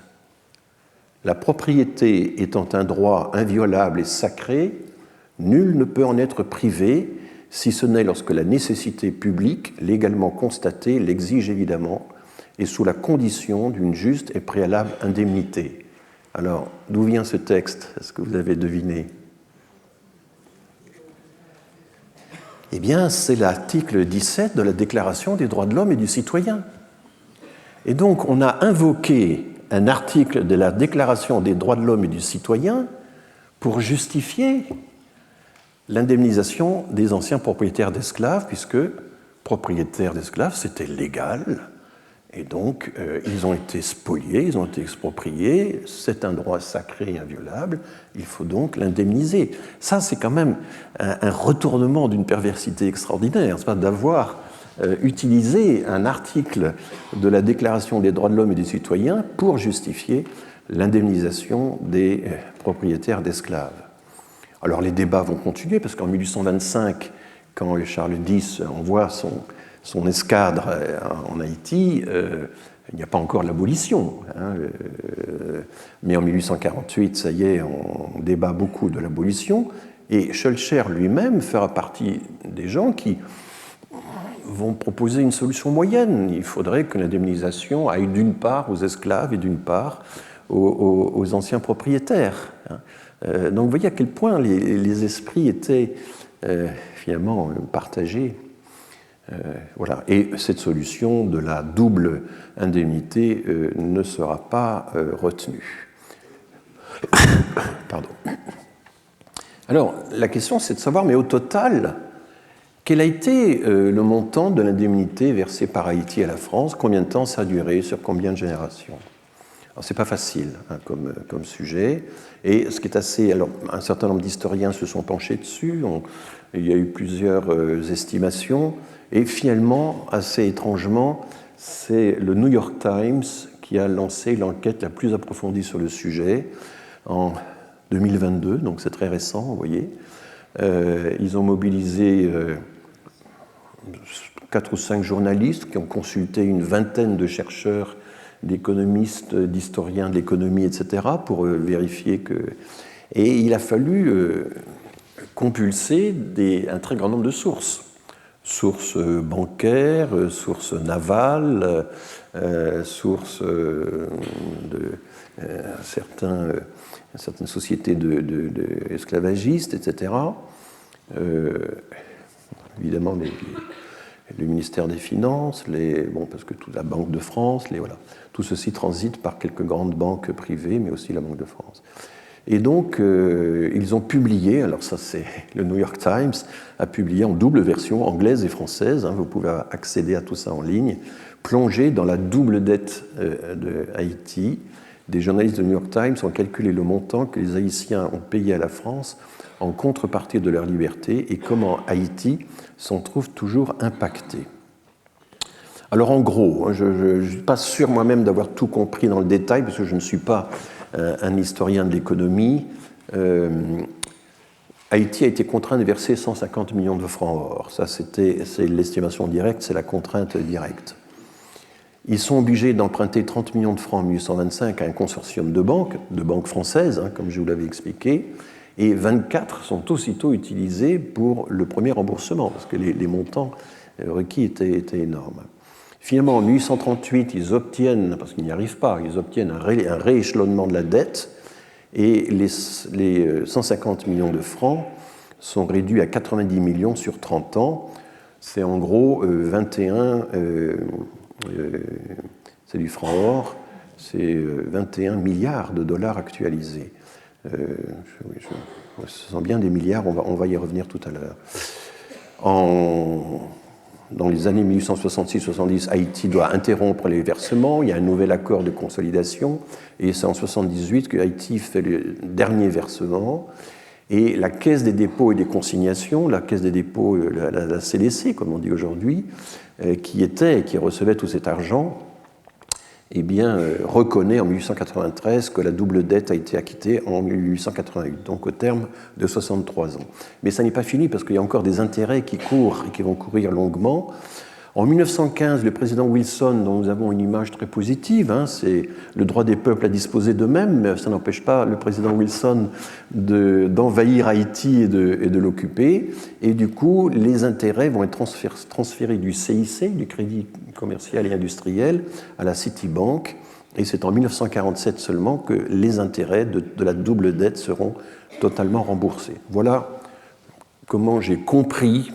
La propriété étant un droit inviolable et sacré, nul ne peut en être privé, si ce n'est lorsque la nécessité publique, légalement constatée, l'exige évidemment, et sous la condition d'une juste et préalable indemnité. Alors, d'où vient ce texte? Est-ce que vous avez deviné? Eh bien, c'est l'article 17 de la Déclaration des droits de l'homme et du citoyen. Et donc, on a invoqué un article de la Déclaration des droits de l'homme et du citoyen pour justifier l'indemnisation des anciens propriétaires d'esclaves, puisque propriétaires d'esclaves, c'était légal, et donc ils ont été spoliés, ils ont été expropriés, c'est un droit sacré et inviolable, il faut donc l'indemniser. Ça, c'est quand même un retournement d'une perversité extraordinaire, c'est pas d'avoir utilisé un article de la Déclaration des droits de l'homme et du citoyen pour justifier l'indemnisation des propriétaires d'esclaves. Alors les débats vont continuer, parce qu'en 1825, quand Charles X envoie son escadre en Haïti, il n'y a pas encore l'abolition. Mais en 1848, ça y est, on débat beaucoup de l'abolition, et Schœlcher lui-même fera partie des gens qui vont proposer une solution moyenne. Il faudrait que l'indemnisation aille d'une part aux esclaves et d'une part aux anciens propriétaires. Donc vous voyez à quel point les esprits étaient finalement partagés. Voilà. Et cette solution de la double indemnité ne sera pas retenue. Pardon. Alors, la question, c'est de savoir, mais au total, quel a été le montant de l'indemnité versée par Haïti à la France? Combien de temps ça a duré? Sur combien de générations? Alors, c'est pas facile comme sujet. Et ce qui est assez... Alors, un certain nombre d'historiens se sont penchés dessus. Il y a eu plusieurs estimations. Et finalement, assez étrangement, c'est le New York Times qui a lancé l'enquête la plus approfondie sur le sujet en 2022, donc c'est très récent, vous voyez. Ils ont mobilisé 4 ou 5 journalistes qui ont consulté une vingtaine de chercheurs, d'économistes, d'historiens de l'économie, etc., pour vérifier que... Et il a fallu compulser un très grand nombre de sources. sources bancaires, sources navales, sources de certaines sociétés esclavagistes, etc. Évidemment, le ministère des Finances, parce que toute la Banque de France, voilà, tout ceci transite par quelques grandes banques privées, mais aussi la Banque de France. Et donc, ils ont publié, alors ça c'est le New York Times, a publié en double version, anglaise et française, vous pouvez accéder à tout ça en ligne, plongé dans la double dette de Haïti. Des journalistes de New York Times ont calculé le montant que les Haïtiens ont payé à la France en contrepartie de leur liberté et comment Haïti s'en trouve toujours impacté. Alors en gros, je ne suis pas sûr moi-même d'avoir tout compris dans le détail, parce que je ne suis pas un historien de l'économie. Haïti a été contraint de verser 150 millions de francs or. Ça, c'est l'estimation directe, c'est la contrainte directe. Ils sont obligés d'emprunter 30 millions de francs en 1825 à un consortium de banques françaises, comme je vous l'avais expliqué, et 24 sont aussitôt utilisés pour le premier remboursement, parce que les montants requis étaient énormes. Finalement, en 1838, ils obtiennent, parce qu'ils n'y arrivent pas, ils obtiennent un rééchelonnement de la dette, et les 150 millions de francs sont réduits à 90 millions sur 30 ans. C'est en gros 21... c'est du franc or, c'est 21 milliards de dollars actualisés. Je sens bien des milliards, on va y revenir tout à l'heure. Dans les années 1866-70, Haïti doit interrompre les versements, il y a un nouvel accord de consolidation, et c'est en 1978 que Haïti fait le dernier versement, et la Caisse des dépôts et des consignations, la Caisse des dépôts, la CDC, comme on dit aujourd'hui, qui recevait tout cet argent, reconnaît en 1893 que la double dette a été acquittée en 1888, donc au terme de 63 ans. Mais ça n'est pas fini parce qu'il y a encore des intérêts qui courent et qui vont courir longuement. En 1915, le président Wilson, dont nous avons une image très positive, c'est le droit des peuples à disposer d'eux-mêmes, mais ça n'empêche pas le président Wilson d'envahir Haïti et de l'occuper. Et du coup, les intérêts vont être transférés du CIC, du Crédit commercial et industriel, à la Citibank. Et c'est en 1947 seulement que les intérêts de la double dette seront totalement remboursés. Voilà comment j'ai compris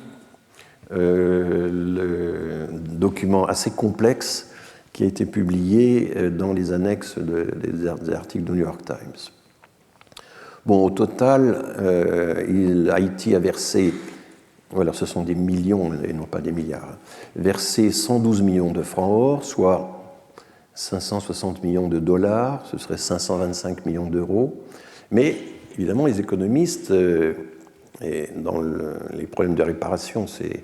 le document assez complexe qui a été publié dans les annexes des articles du New York Times. Bon, au total, Haïti a versé, voilà, ce sont des millions et non pas des milliards, versé 112 millions de francs or, soit 560 millions de dollars, ce serait 525 millions d'euros. Mais évidemment, les économistes, et dans les problèmes de réparation, c'est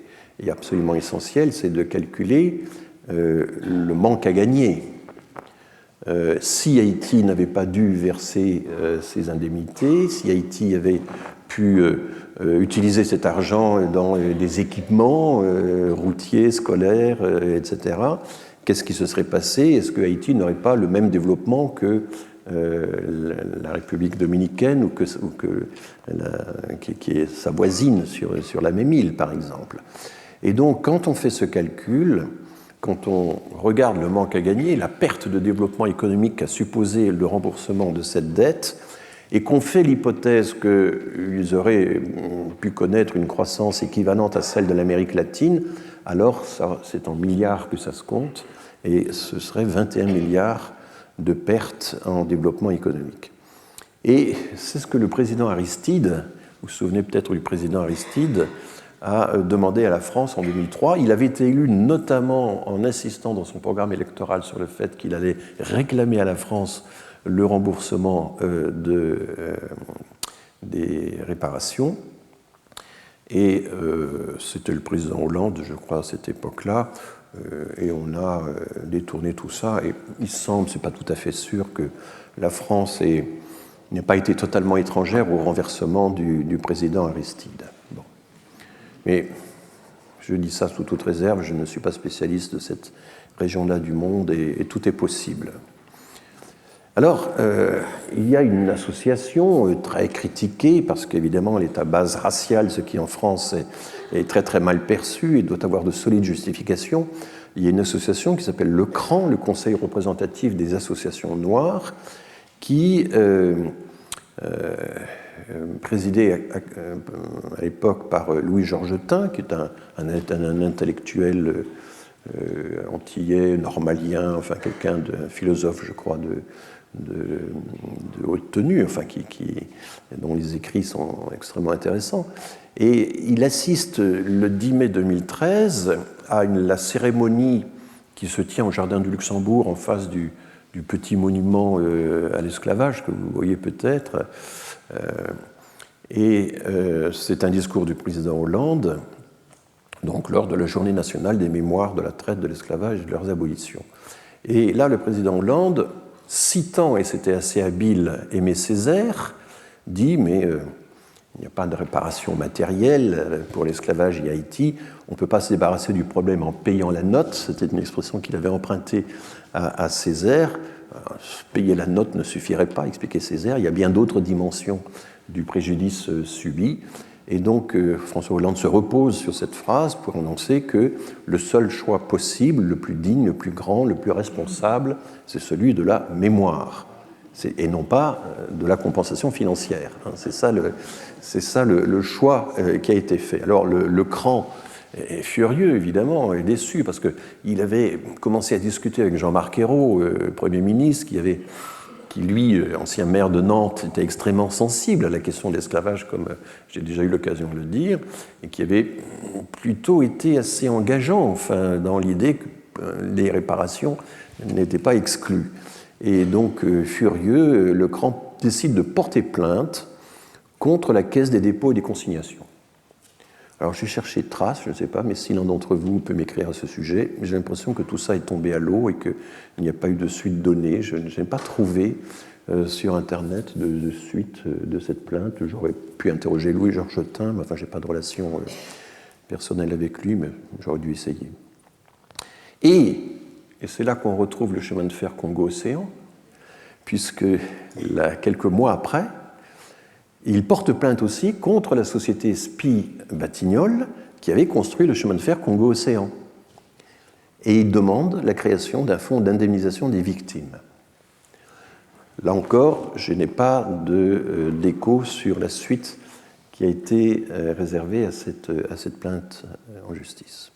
absolument essentiel, c'est de calculer le manque à gagner. Si Haïti n'avait pas dû verser ces indemnités, si Haïti avait pu utiliser cet argent dans des équipements routiers, scolaires, etc., qu'est-ce qui se serait passé? Est-ce que Haïti n'aurait pas le même développement que la République dominicaine qui est sa voisine sur la même île, par exemple? Et donc, quand on fait ce calcul, quand on regarde le manque à gagner, la perte de développement économique qu'a supposé le remboursement de cette dette, et qu'on fait l'hypothèse qu'ils auraient pu connaître une croissance équivalente à celle de l'Amérique latine, alors c'est en milliards que ça se compte, et ce serait 21 milliards de pertes en développement économique. Et c'est ce que le président Aristide, vous vous souvenez peut-être du président Aristide, a demandé à la France en 2003. Il avait été élu notamment en insistant dans son programme électoral sur le fait qu'il allait réclamer à la France le remboursement des réparations. Et c'était le président Hollande, je crois, à cette époque-là, et on a détourné tout ça. Et il semble, c'est pas tout à fait sûr, que la France n'ait pas été totalement étrangère au renversement du président Aristide. Bon. Mais je dis ça sous toute réserve, je ne suis pas spécialiste de cette région-là du monde et tout est possible. Alors, il y a une association très critiquée, parce qu'évidemment, elle est à base raciale, ce qui en France est très très mal perçu et doit avoir de solides justifications. Il y a une association qui s'appelle le CRAN, le Conseil représentatif des associations noires, qui présidé à l'époque par Louis Georgetin, qui est un intellectuel antillais, normalien, enfin quelqu'un de philosophe, je crois, de haute tenue, enfin dont les écrits sont extrêmement intéressants. Et il assiste le 10 mai 2013 à la cérémonie qui se tient au Jardin du Luxembourg en face du petit monument à l'esclavage que vous voyez peut-être. C'est un discours du président Hollande, donc lors de la Journée nationale des mémoires de la traite, de l'esclavage et de leurs abolitions. Et là, le président Hollande, citant, et c'était assez habile, Aimé Césaire, dit, mais il n'y a pas de réparation matérielle pour l'esclavage et Haïti, on ne peut pas se débarrasser du problème en payant la note, c'était une expression qu'il avait empruntée à Césaire. Payer la note ne suffirait pas, expliquait Césaire, il y a bien d'autres dimensions du préjudice subi. Et donc François Hollande se repose sur cette phrase pour annoncer que le seul choix possible, le plus digne, le plus grand, le plus responsable, c'est celui de la mémoire, et non pas de la compensation financière. C'est ça le choix qui a été fait. Alors le CRAN est furieux, évidemment, et déçu, parce qu'il avait commencé à discuter avec Jean-Marc Ayrault, Premier ministre, qui lui, ancien maire de Nantes, était extrêmement sensible à la question de l'esclavage, comme j'ai déjà eu l'occasion de le dire, et qui avait plutôt été assez engageant, enfin, dans l'idée que les réparations n'étaient pas exclues. Et donc, furieux, le CRAN décide de porter plainte contre la Caisse des dépôts et des consignations. Alors j'ai cherché trace, je ne sais pas, mais si l'un d'entre vous peut m'écrire à ce sujet, j'ai l'impression que tout ça est tombé à l'eau et qu'il n'y a pas eu de suite donnée. Je n'ai pas trouvé sur Internet de suite de cette plainte. J'aurais pu interroger Louis Georgetin, mais enfin je n'ai pas de relation personnelle avec lui, mais j'aurais dû essayer. Et c'est là qu'on retrouve le chemin de fer Congo-Océan, puisque quelques mois après, il porte plainte aussi contre la société SPI-Batignolles qui avait construit le chemin de fer Congo-Océan. Et il demande la création d'un fonds d'indemnisation des victimes. Là encore, je n'ai pas d'écho sur la suite qui a été réservée à cette plainte en justice.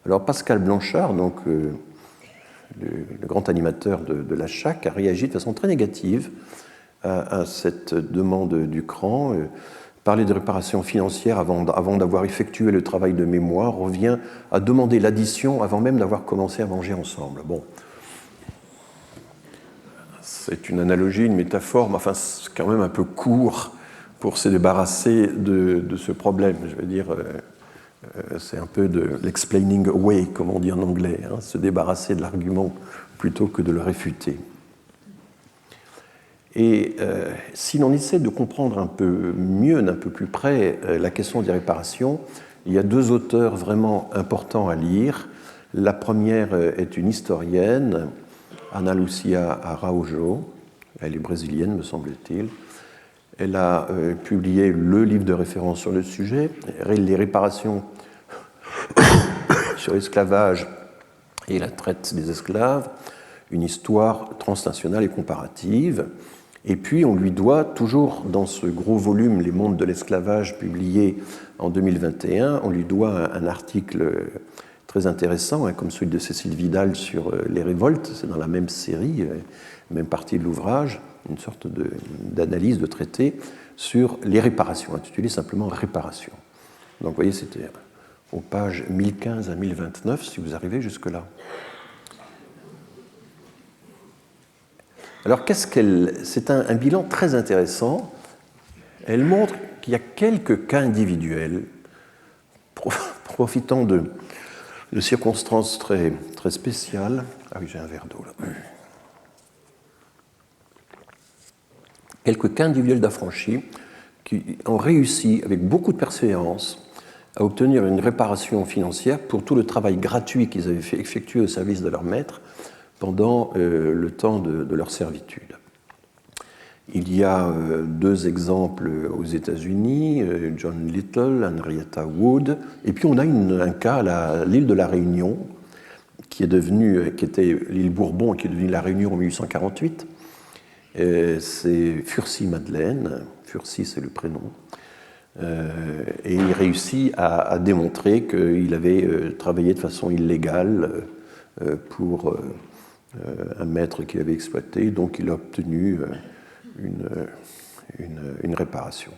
Alors Pascal Blanchard, donc, le grand animateur de la CHAC, a réagi de façon très négative à cette demande du CRAN. Parler de réparation financière avant d'avoir effectué le travail de mémoire revient à demander l'addition avant même d'avoir commencé à manger ensemble. Bon, c'est une analogie, une métaphore, mais enfin, c'est quand même un peu court pour se débarrasser de ce problème. Je veux dire, c'est un peu de l'explaining away, comme on dit en anglais, hein, se débarrasser de l'argument plutôt que de le réfuter. Et si l'on essaie de comprendre un peu mieux, d'un peu plus près, la question des réparations, il y a deux auteurs vraiment importants à lire. La première est une historienne, Ana Lucia Araujo. Elle est brésilienne, me semble-t-il. Elle a publié le livre de référence sur le sujet, Les réparations sur l'esclavage et la traite des esclaves, une histoire transnationale et comparative. Et puis, on lui doit, toujours dans ce gros volume, Les mondes de l'esclavage, publié en 2021, on lui doit un article très intéressant, hein, comme celui de Cécile Vidal sur les révoltes. C'est dans la même série, même partie de l'ouvrage, une sorte d'analyse, de traité sur les réparations, intitulé simplement Réparation. Donc, vous voyez, c'était aux pages 1015 à 1029, si vous arrivez jusque-là. Alors, c'est un bilan très intéressant. Elle montre qu'il y a quelques cas individuels, profitant de circonstances très, très spéciales. Ah oui, j'ai un verre d'eau là. Quelques cas individuels d'affranchis qui ont réussi, avec beaucoup de persévérance, à obtenir une réparation financière pour tout le travail gratuit qu'ils avaient effectué au service de leur maître pendant le temps de leur servitude. Il y a deux exemples aux États-Unis, John Little, Henrietta Wood, et puis on a un cas à l'île de la Réunion, qui était l'île Bourbon, qui est devenue la Réunion en 1848. C'est Furcy Madeleine, Furcy c'est le prénom, et il réussit à démontrer qu'il avait travaillé de façon illégale pour un maître qu'il avait exploité, donc il a obtenu une réparation.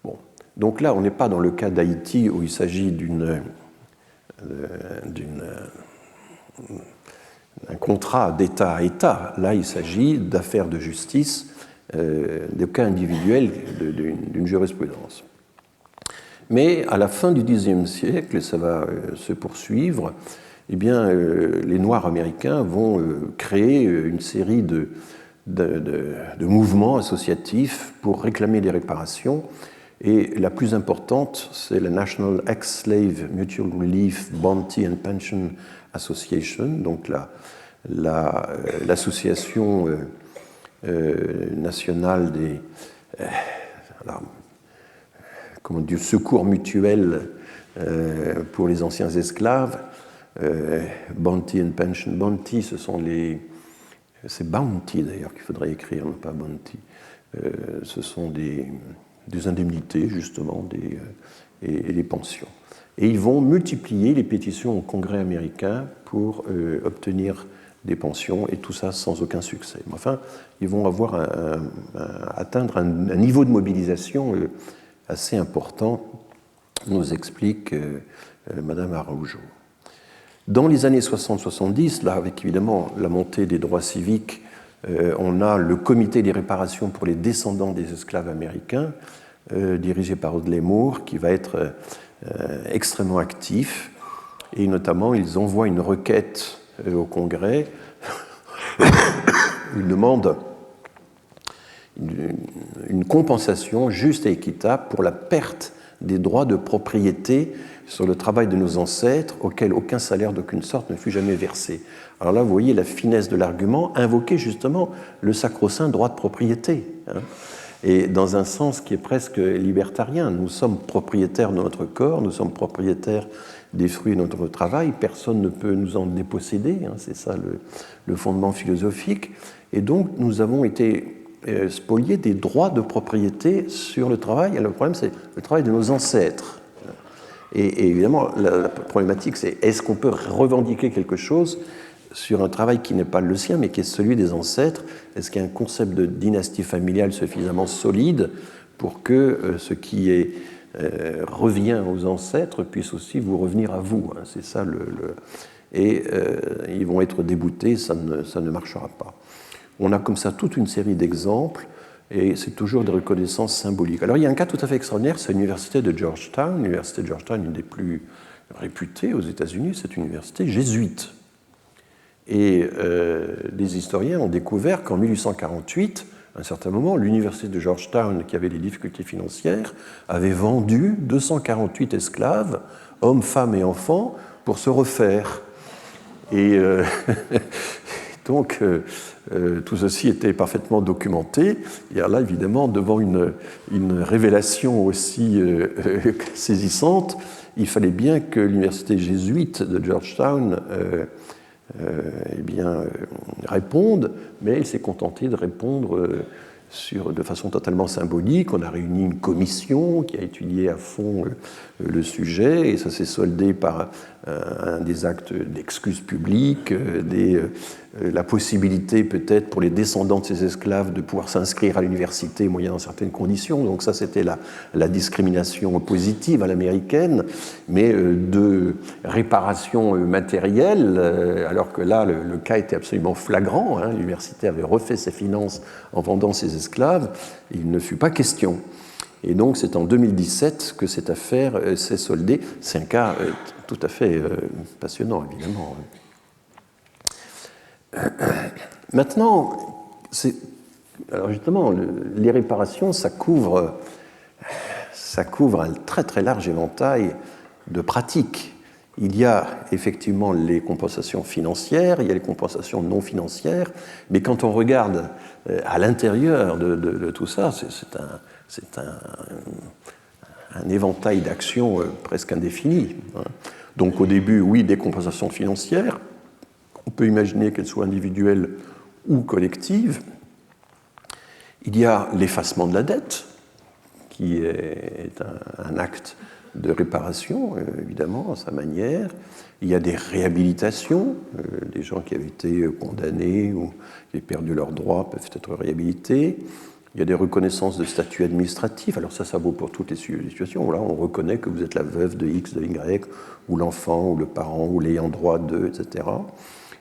Bon. Donc là, on n'est pas dans le cas d'Haïti où il s'agit d'un contrat d'État à État. Là, il s'agit d'affaires de justice, de cas individuels d'une jurisprudence. Mais à la fin du Xe siècle, et ça va se poursuivre, eh bien, les Noirs américains vont créer une série de mouvements associatifs pour réclamer des réparations. Et la plus importante, c'est la National Ex-Slave Mutual Relief Bounty and Pension Association, donc l'association nationale du secours mutuel pour les anciens esclaves. Bounty and Pension. Bounty, c'est Bounty d'ailleurs qu'il faudrait écrire, non pas Bounty. Ce sont des indemnités, justement, et des pensions. Et ils vont multiplier les pétitions au Congrès américain pour obtenir des pensions, et tout ça sans aucun succès. Mais enfin, ils vont atteindre un niveau de mobilisation assez important, nous explique Madame Araujo. Dans les années 60-70, là, avec évidemment la montée des droits civiques, on a le comité des réparations pour les descendants des esclaves américains, dirigé par Audley Moore, qui va être extrêmement actif. Et notamment, ils envoient une requête au Congrès. Ils demandent une compensation juste et équitable pour la perte des droits de propriété sur le travail de nos ancêtres, auquel aucun salaire d'aucune sorte ne fut jamais versé. Alors là, vous voyez la finesse de l'argument, invoquer justement le sacro-saint droit de propriété, et dans un sens qui est presque libertarien. Nous sommes propriétaires de notre corps, nous sommes propriétaires des fruits de notre travail, personne ne peut nous en déposséder, c'est ça le fondement philosophique, et donc nous avons été spoliés des droits de propriété sur le travail, et le problème c'est le travail de nos ancêtres. Et évidemment, la problématique c'est est-ce qu'on peut revendiquer quelque chose sur un travail qui n'est pas le sien, mais qui est celui des ancêtres? Est-ce qu'il y a un concept de dynastie familiale suffisamment solide pour que ce qui revient aux ancêtres puisse aussi vous revenir à vous? C'est ça et ils vont être déboutés, ça ne marchera pas. On a comme ça toute une série d'exemples, et c'est toujours des reconnaissances symboliques. Alors il y a un cas tout à fait extraordinaire, c'est l'université de Georgetown. L'université de Georgetown, une des plus réputées aux États-Unis, c'est une université jésuite. Et les historiens ont découvert qu'en 1848, à un certain moment, l'université de Georgetown, qui avait des difficultés financières, avait vendu 248 esclaves, hommes, femmes et enfants, pour se refaire. Et donc, tout ceci était parfaitement documenté. Et alors là, évidemment, devant une révélation aussi saisissante, il fallait bien que l'université jésuite de Georgetown réponde, mais elle s'est contentée de répondre de façon totalement symbolique. On a réuni une commission qui a étudié à fond le sujet, et ça s'est soldé par des actes d'excuses publiques, la possibilité peut-être pour les descendants de ces esclaves de pouvoir s'inscrire à l'université moyennant certaines conditions. Donc ça, c'était la discrimination positive à l'américaine, mais de réparation matérielle, alors que là, le cas était absolument flagrant. L'université avait refait ses finances en vendant ses esclaves, et il ne fut pas question. Et donc, c'est en 2017 que cette affaire s'est soldée. C'est un cas tout à fait passionnant, évidemment. Maintenant, alors justement, les réparations, ça couvre un très très large éventail de pratiques. Il y a effectivement les compensations financières, il y a les compensations non financières, mais quand on regarde à l'intérieur de tout ça, c'est un éventail d'actions presque indéfini. Donc au début, oui, des compensations financières, on peut imaginer qu'elles soient individuelles ou collectives. Il y a l'effacement de la dette, qui est un acte de réparation, évidemment, à sa manière. Il y a des réhabilitations, des gens qui avaient été condamnés ou qui avaient perdu leurs droits peuvent être réhabilités. Il y a des reconnaissances de statut administratif. Alors ça vaut pour toutes les situations. Là, on reconnaît que vous êtes la veuve de X, de Y, ou l'enfant, ou le parent, ou l'ayant droit d'eux, etc.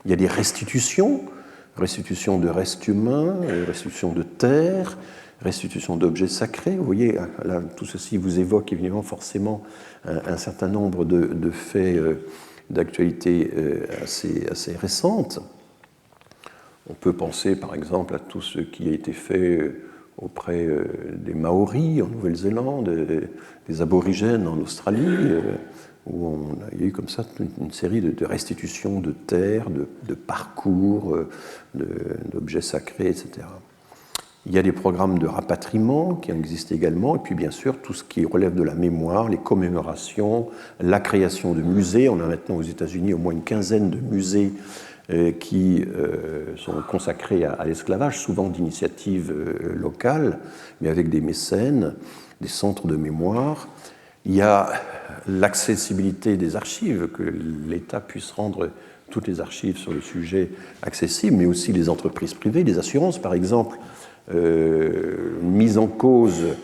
Il y a des restitutions, restitution de restes humains, restitution de terres, restitution d'objets sacrés. Vous voyez, là, tout ceci vous évoque évidemment forcément un certain nombre de faits d'actualité assez récentes. On peut penser par exemple à tout ce qui a été fait auprès des Maoris en Nouvelle-Zélande, des aborigènes en Australie, où il y a eu comme ça une série de restitutions de terres, de parcours, d'objets sacrés, etc. Il y a des programmes de rapatriement qui existent également, et puis bien sûr tout ce qui relève de la mémoire, les commémorations, la création de musées. On a maintenant aux États-Unis au moins une quinzaine de musées qui sont consacrés à l'esclavage, souvent d'initiatives locales, mais avec des mécènes, des centres de mémoire. Il y a l'accessibilité des archives, que l'État puisse rendre toutes les archives sur le sujet accessibles, mais aussi les entreprises privées, les assurances par exemple, mise en cause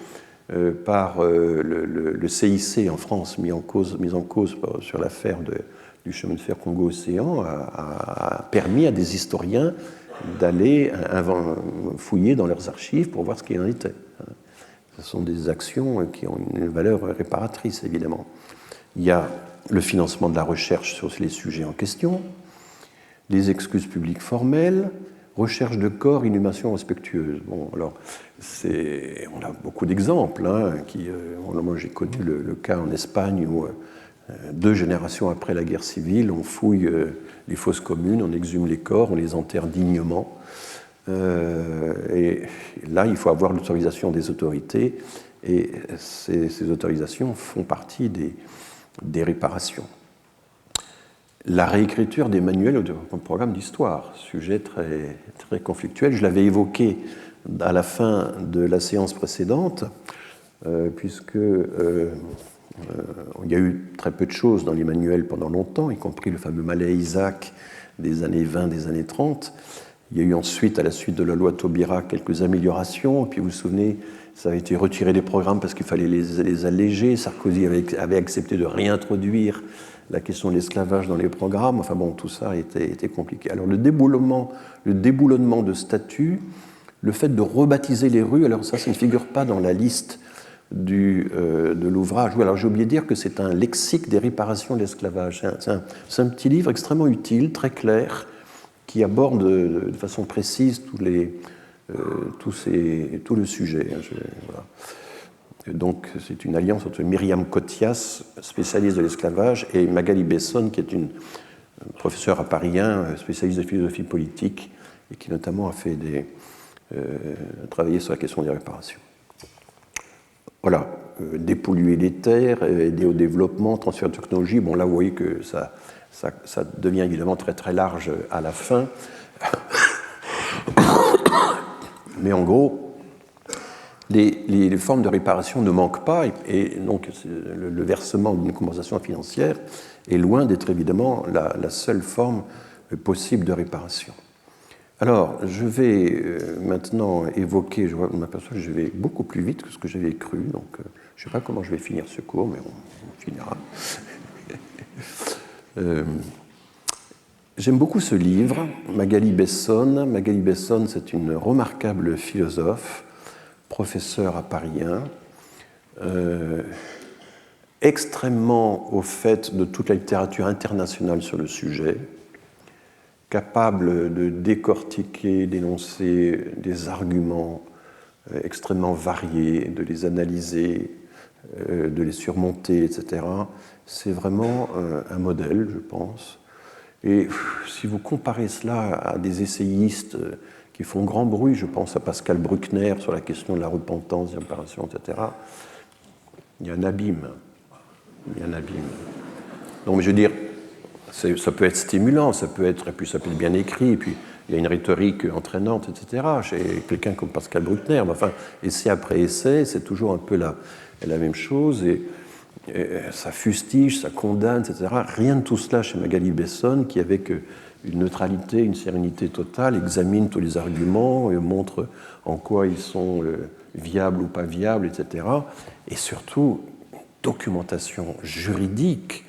par le CIC en France, mise en cause sur l'affaire du chemin de fer Congo-Océan, a permis à des historiens d'aller fouiller dans leurs archives pour voir ce qu'il en était. Ce sont des actions qui ont une valeur réparatrice, évidemment. Il y a le financement de la recherche sur les sujets en question, les excuses publiques formelles, recherche de corps, inhumation respectueuse. Bon, alors, on a beaucoup d'exemples. Moi, j'ai connu le cas en Espagne où 2 générations après la guerre civile, on fouille les fosses communes, on exhume les corps, on les enterre dignement. Et là, il faut avoir l'autorisation des autorités, et ces autorisations font partie des réparations. La réécriture des manuels du programme d'histoire, sujet très, très conflictuel. Je l'avais évoqué à la fin de la séance précédente, puisque il y a eu très peu de choses dans les manuels pendant longtemps, y compris le fameux Malais-Isaac des années 20, des années 30. Il y a eu ensuite, à la suite de la loi Taubira, quelques améliorations. Et puis vous vous souvenez, ça a été retiré des programmes parce qu'il fallait les alléger. Sarkozy avait accepté de réintroduire la question de l'esclavage dans les programmes. Enfin bon, tout ça était compliqué. Alors le déboulonnement de statuts, le fait de rebaptiser les rues, alors ça ne figure pas dans la liste de l'ouvrage. Alors j'ai oublié de dire que c'est un lexique des réparations de l'esclavage. C'est un petit livre extrêmement utile, très clair, qui aborde de façon précise tout le sujet. Voilà. Donc c'est une alliance entre Myriam Kotias, spécialiste de l'esclavage, et Magali Besson, qui est une professeure à Paris 1, spécialiste de philosophie politique, et qui notamment a travaillé sur la question des réparations. Voilà, dépolluer les terres, aider au développement, transfert de technologie. Bon, là, vous voyez que ça devient évidemment très très large à la fin. Mais en gros, les formes de réparation ne manquent pas, et donc le versement d'une compensation financière est loin d'être évidemment la seule forme possible de réparation. Alors, je vais maintenant évoquer, je m'aperçois que je vais beaucoup plus vite que ce que j'avais cru, donc je ne sais pas comment je vais finir ce cours, mais on finira. J'aime beaucoup ce livre, Magali Besson. Magali Besson, c'est une remarquable philosophe, professeure à Paris 1, extrêmement au fait de toute la littérature internationale sur le sujet, capable de décortiquer, d'énoncer des arguments extrêmement variés, de les analyser de les surmonter, etc. C'est vraiment un modèle, je pense. Et si vous comparez cela à des essayistes qui font grand bruit, je pense à Pascal Bruckner sur la question de la repentance, des réparations, etc., il y a un abîme. Il y a un abîme. Donc, je veux dire, ça peut être stimulant, ça peut être bien écrit, et puis il y a une rhétorique entraînante, etc. Chez quelqu'un comme Pascal Bruckner, mais enfin, essai après essai, c'est toujours un peu la même chose, et ça fustige, ça condamne, etc. Rien de tout cela chez Magali Besson, qui, avec une neutralité, une sérénité totale, examine tous les arguments, et montre en quoi ils sont viables ou pas viables, etc. Et surtout, documentation juridique,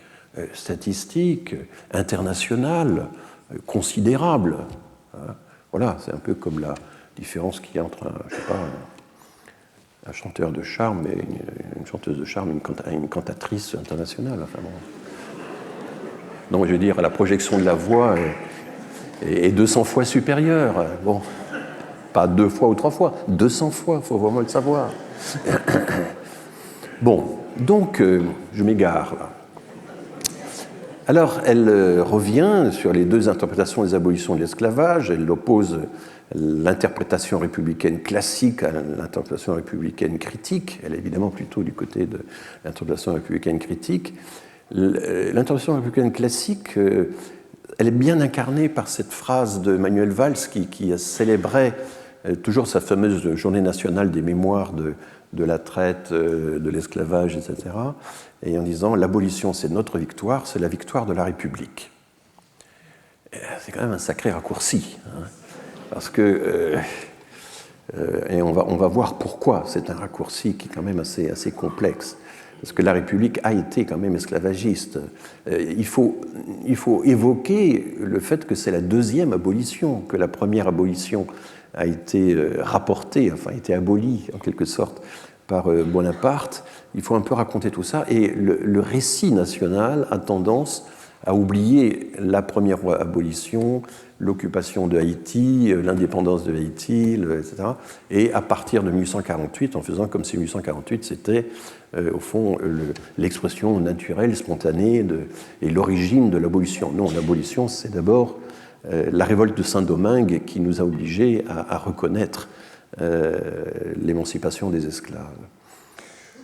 statistique, internationale, considérable. Voilà, c'est un peu comme la différence qu'il y a entre un chanteur de charme et une chanteuse de charme, une cantatrice internationale. Enfin, bon. Donc, je veux dire, la projection de la voix est 200 fois supérieure. Bon, pas 2 fois ou 3 fois, 200 fois, il faut vraiment le savoir. Bon, donc, je m'égare là. Alors, elle revient sur les deux interprétations des abolitions de l'esclavage. Elle oppose l'interprétation républicaine classique à l'interprétation républicaine critique. Elle est évidemment plutôt du côté de l'interprétation républicaine critique. L'interprétation républicaine classique, elle est bien incarnée par cette phrase de Manuel Valls qui célébrait toujours sa fameuse journée nationale des mémoires de la traite, de l'esclavage, etc., et en disant « l'abolition, c'est notre victoire, c'est la victoire de la République ». C'est quand même un sacré raccourci, hein, parce que, et on va voir pourquoi c'est un raccourci qui est quand même assez complexe, parce que la République a été quand même esclavagiste. Il faut évoquer le fait que c'est la deuxième abolition, que la première abolition a été rapportée, enfin a été abolie en quelque sorte par Bonaparte. Il faut un peu raconter tout ça, et le récit national a tendance à oublier la première abolition, l'occupation de Haïti, l'indépendance de Haïti, etc. Et à partir de 1848, en faisant comme si 1848 c'était au fond l'expression naturelle, spontanée et l'origine de l'abolition. Non, l'abolition c'est d'abord la révolte de Saint-Domingue qui nous a obligés à reconnaître l'émancipation des esclaves.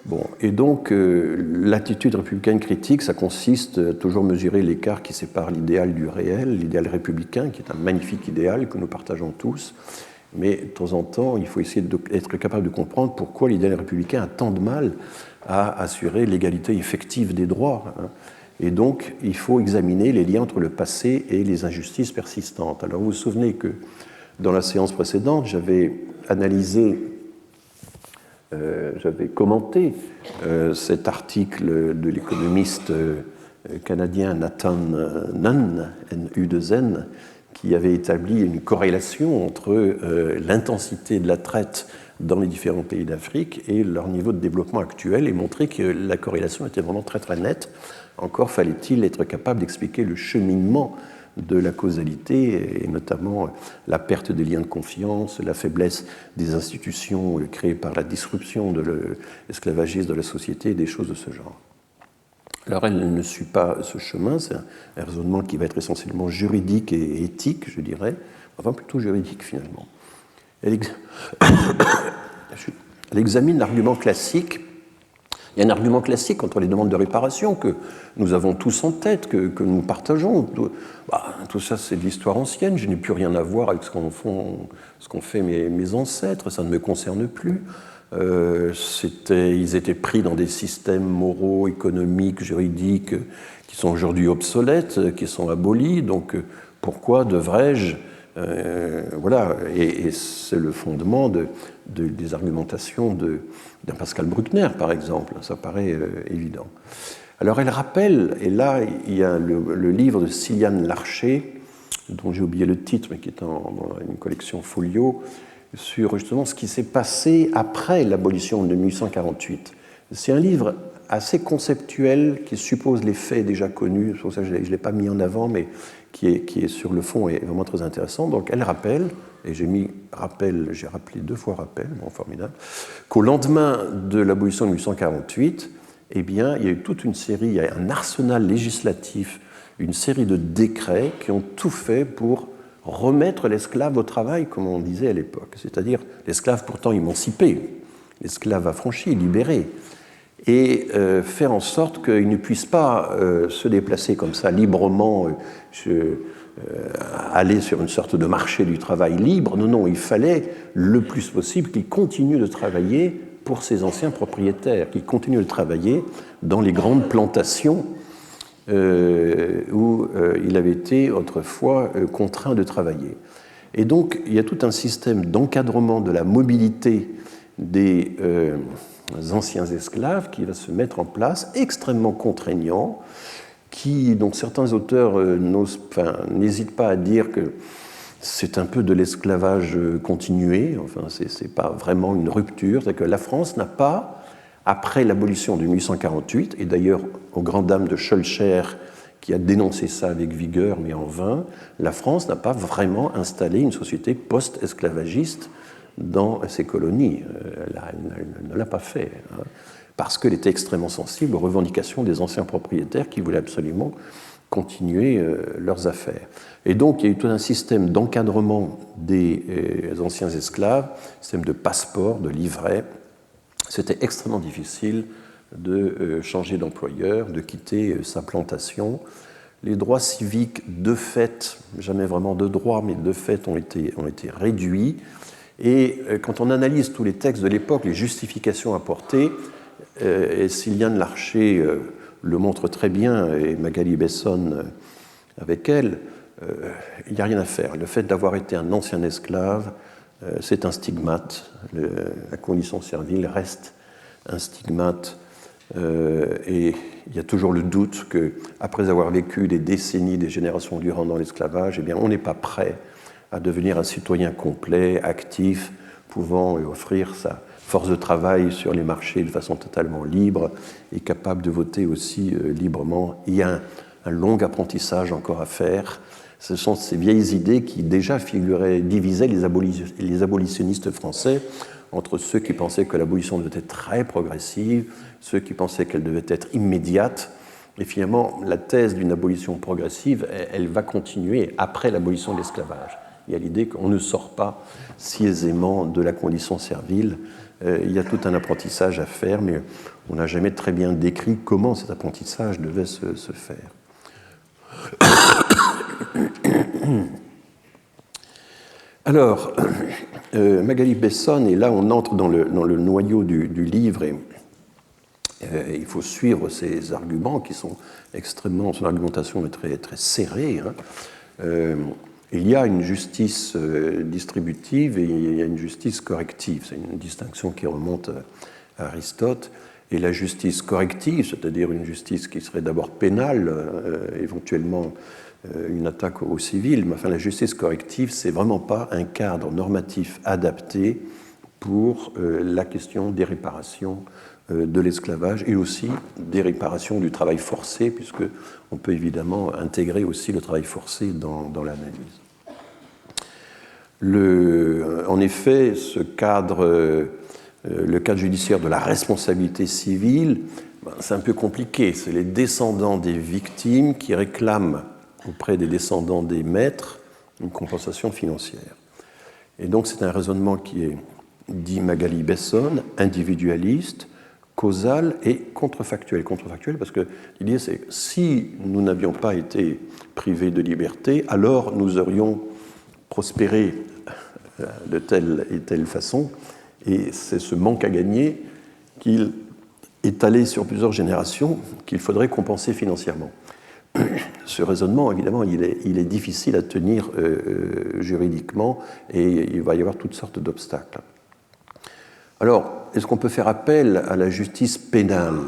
Bon, et donc, l'attitude républicaine critique, ça consiste à toujours mesurer l'écart qui sépare l'idéal du réel, l'idéal républicain, qui est un magnifique idéal que nous partageons tous, mais de temps en temps, il faut essayer d'être capable de comprendre pourquoi l'idéal républicain a tant de mal à assurer l'égalité effective des droits. Hein. Et donc, il faut examiner les liens entre le passé et les injustices persistantes. Alors, vous vous souvenez que dans la séance précédente, j'avais commenté cet article de l'économiste canadien Nathan Nunn, N-U-2-N, qui avait établi une corrélation entre l'intensité de la traite dans les différents pays d'Afrique et leur niveau de développement actuel, et montré que la corrélation était vraiment très très nette. Encore fallait-il être capable d'expliquer le cheminement de la causalité, et notamment la perte des liens de confiance, la faiblesse des institutions créées par la disruption de l'esclavagisme de la société, des choses de ce genre. Alors elle ne suit pas ce chemin, c'est un raisonnement qui va être essentiellement juridique et éthique, je dirais, enfin plutôt juridique finalement. Elle examine l'argument classique. Il y a un argument classique contre les demandes de réparation que nous avons tous en tête, que nous partageons. Tout ça, c'est de l'histoire ancienne. Je n'ai plus rien à voir avec ce qu'ont fait mes ancêtres. Ça ne me concerne plus. Ils étaient pris dans des systèmes moraux, économiques, juridiques qui sont aujourd'hui obsolètes, qui sont abolis. Donc, pourquoi devrais-je voilà, et c'est le fondement des argumentations d'un Pascal Bruckner, par exemple, ça paraît évident. Alors elle rappelle, et là il y a le livre de Siliane Larcher, dont j'ai oublié le titre, mais qui est dans une collection Folio, sur justement ce qui s'est passé après l'abolition de 1848. C'est un livre assez conceptuel qui suppose les faits déjà connus, c'est pour ça que je ne l'ai pas mis en avant, mais qui est sur le fond est vraiment très intéressant. Donc elle rappelle, et j'ai rappelé 2 fois rappel, bon, formidable, qu'au lendemain de l'abolition de 1848, eh bien, il y a eu toute une série, il y a un arsenal législatif, une série de décrets qui ont tout fait pour remettre l'esclave au travail, comme on disait à l'époque, c'est-à-dire l'esclave pourtant émancipé, l'esclave affranchi, libéré, et faire en sorte qu'il ne puisse pas se déplacer comme ça librement, aller sur une sorte de marché du travail libre. Non, non, il fallait le plus possible qu'il continue de travailler pour ses anciens propriétaires, qu'il continue de travailler dans les grandes plantations où il avait été autrefois contraint de travailler. Et donc, il y a tout un système d'encadrement de la mobilité des anciens esclaves qui va se mettre en place, extrêmement contraignant, dont certains auteurs n'hésitent pas à dire que c'est un peu de l'esclavage continué, enfin, ce n'est pas vraiment une rupture, c'est que la France n'a pas, après l'abolition de 1848, et d'ailleurs aux grandes dames de Schœlcher, qui a dénoncé ça avec vigueur, mais en vain, la France n'a pas vraiment installé une société post-esclavagiste dans ses colonies. Elle ne l'a pas fait, hein, parce qu'elle était extrêmement sensible aux revendications des anciens propriétaires qui voulaient absolument continuer leurs affaires. Et donc, il y a eu tout un système d'encadrement des anciens esclaves, système de passeport, de livret. C'était extrêmement difficile de changer d'employeur, de quitter sa plantation. Les droits civiques, de fait, jamais vraiment de droit, mais de fait, ont été réduits. Et quand on analyse tous les textes de l'époque, les justifications apportées, et Sylviane Larcher le montre très bien, et Magali Besson avec elle, il n'y a rien à faire. Le fait d'avoir été un ancien esclave, c'est un stigmate. La condition servile reste un stigmate. Et il y a toujours le doute qu'après avoir vécu des décennies, des générations durant dans l'esclavage, eh bien, on n'est pas prêt à devenir un citoyen complet, actif, pouvant offrir sa force de travail sur les marchés de façon totalement libre et capable de voter aussi librement. Il y a un long apprentissage encore à faire. Ce sont ces vieilles idées qui déjà divisaient les abolitionnistes français entre ceux qui pensaient que l'abolition devait être très progressive, ceux qui pensaient qu'elle devait être immédiate. Et finalement, la thèse d'une abolition progressive, elle va continuer après l'abolition de l'esclavage. Il y a l'idée qu'on ne sort pas si aisément de la condition servile. Il y a tout un apprentissage à faire, mais on n'a jamais très bien décrit comment cet apprentissage devait se faire. Alors, Magali Besson, et là on entre dans le noyau du livre, et il faut suivre ses arguments qui sont extrêmement, son argumentation est très, très serrée, hein. Il y a une justice distributive et il y a une justice corrective. C'est une distinction qui remonte à Aristote. Et la justice corrective, c'est-à-dire une justice qui serait d'abord pénale, éventuellement une attaque au civil, mais enfin la justice corrective, c'est vraiment pas un cadre normatif adapté pour la question des réparations de l'esclavage et aussi des réparations du travail forcé, puisque on peut évidemment intégrer aussi le travail forcé dans l'analyse. En effet, ce cadre, le cadre judiciaire de la responsabilité civile, c'est un peu compliqué. C'est les descendants des victimes qui réclament auprès des descendants des maîtres une compensation financière. Et donc c'est un raisonnement qui est, dit Magali Besson, individualiste, causal et contrefactuel. Contrefactuel parce que l'idée c'est que si nous n'avions pas été privés de liberté, alors nous aurions prospéré de telle et telle façon, et c'est ce manque à gagner qu'il est allé sur plusieurs générations qu'il faudrait compenser financièrement. Ce raisonnement, évidemment, il est difficile à tenir juridiquement et il va y avoir toutes sortes d'obstacles. Alors, est-ce qu'on peut faire appel à la justice pénale ?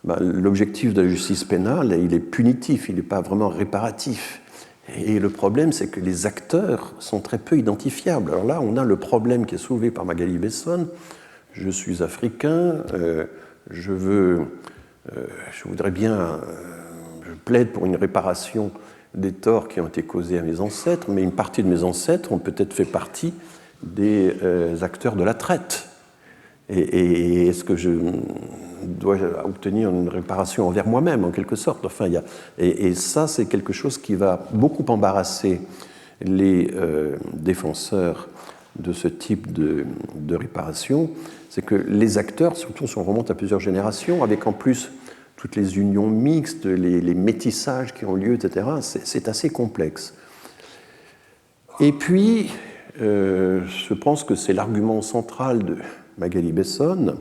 L'objectif de la justice pénale, il est punitif, il n'est pas vraiment réparatif. Et le problème, c'est que les acteurs sont très peu identifiables. Alors là, on a le problème qui est soulevé par Magali Besson. Je suis africain, je voudrais bien... je plaide pour une réparation des torts qui ont été causés à mes ancêtres, mais une partie de mes ancêtres ont peut-être fait partie des acteurs de la traite. Et est-ce que je dois obtenir une réparation envers moi-même, en quelque sorte? Enfin, et ça, c'est quelque chose qui va beaucoup embarrasser les défenseurs de ce type de réparation. C'est que les acteurs, surtout si on remonte à plusieurs générations, avec en plus toutes les unions mixtes, les métissages qui ont lieu, etc., c'est assez complexe. Et puis, je pense que c'est l'argument central de Magali Besson,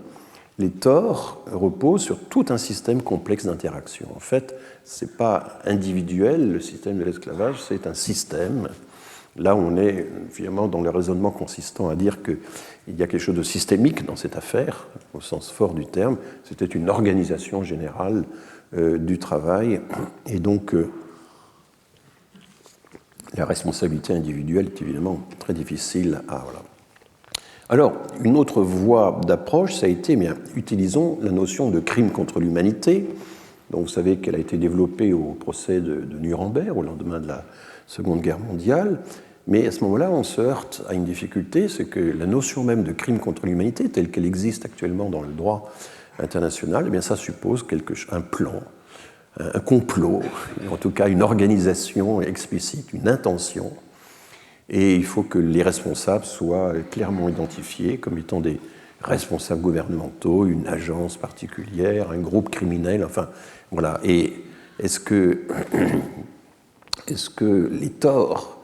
les torts reposent sur tout un système complexe d'interaction. En fait, ce n'est pas individuel, le système de l'esclavage, c'est un système. Là, on est finalement dans le raisonnement consistant à dire qu'il y a quelque chose de systémique dans cette affaire, au sens fort du terme. C'était une organisation générale du travail. Et donc, la responsabilité individuelle est évidemment très difficile à... Voilà. Alors, une autre voie d'approche, ça a été, utilisons la notion de crime contre l'humanité. Donc, vous savez qu'elle a été développée au procès de Nuremberg, au lendemain de la Seconde Guerre mondiale. Mais à ce moment-là, on se heurte à une difficulté, c'est que la notion même de crime contre l'humanité, telle qu'elle existe actuellement dans le droit international, eh bien, ça suppose un plan, un complot, en tout cas une organisation explicite, une intention. Et il faut que les responsables soient clairement identifiés comme étant des responsables gouvernementaux, une agence particulière, un groupe criminel, enfin, voilà. Et est-ce que les torts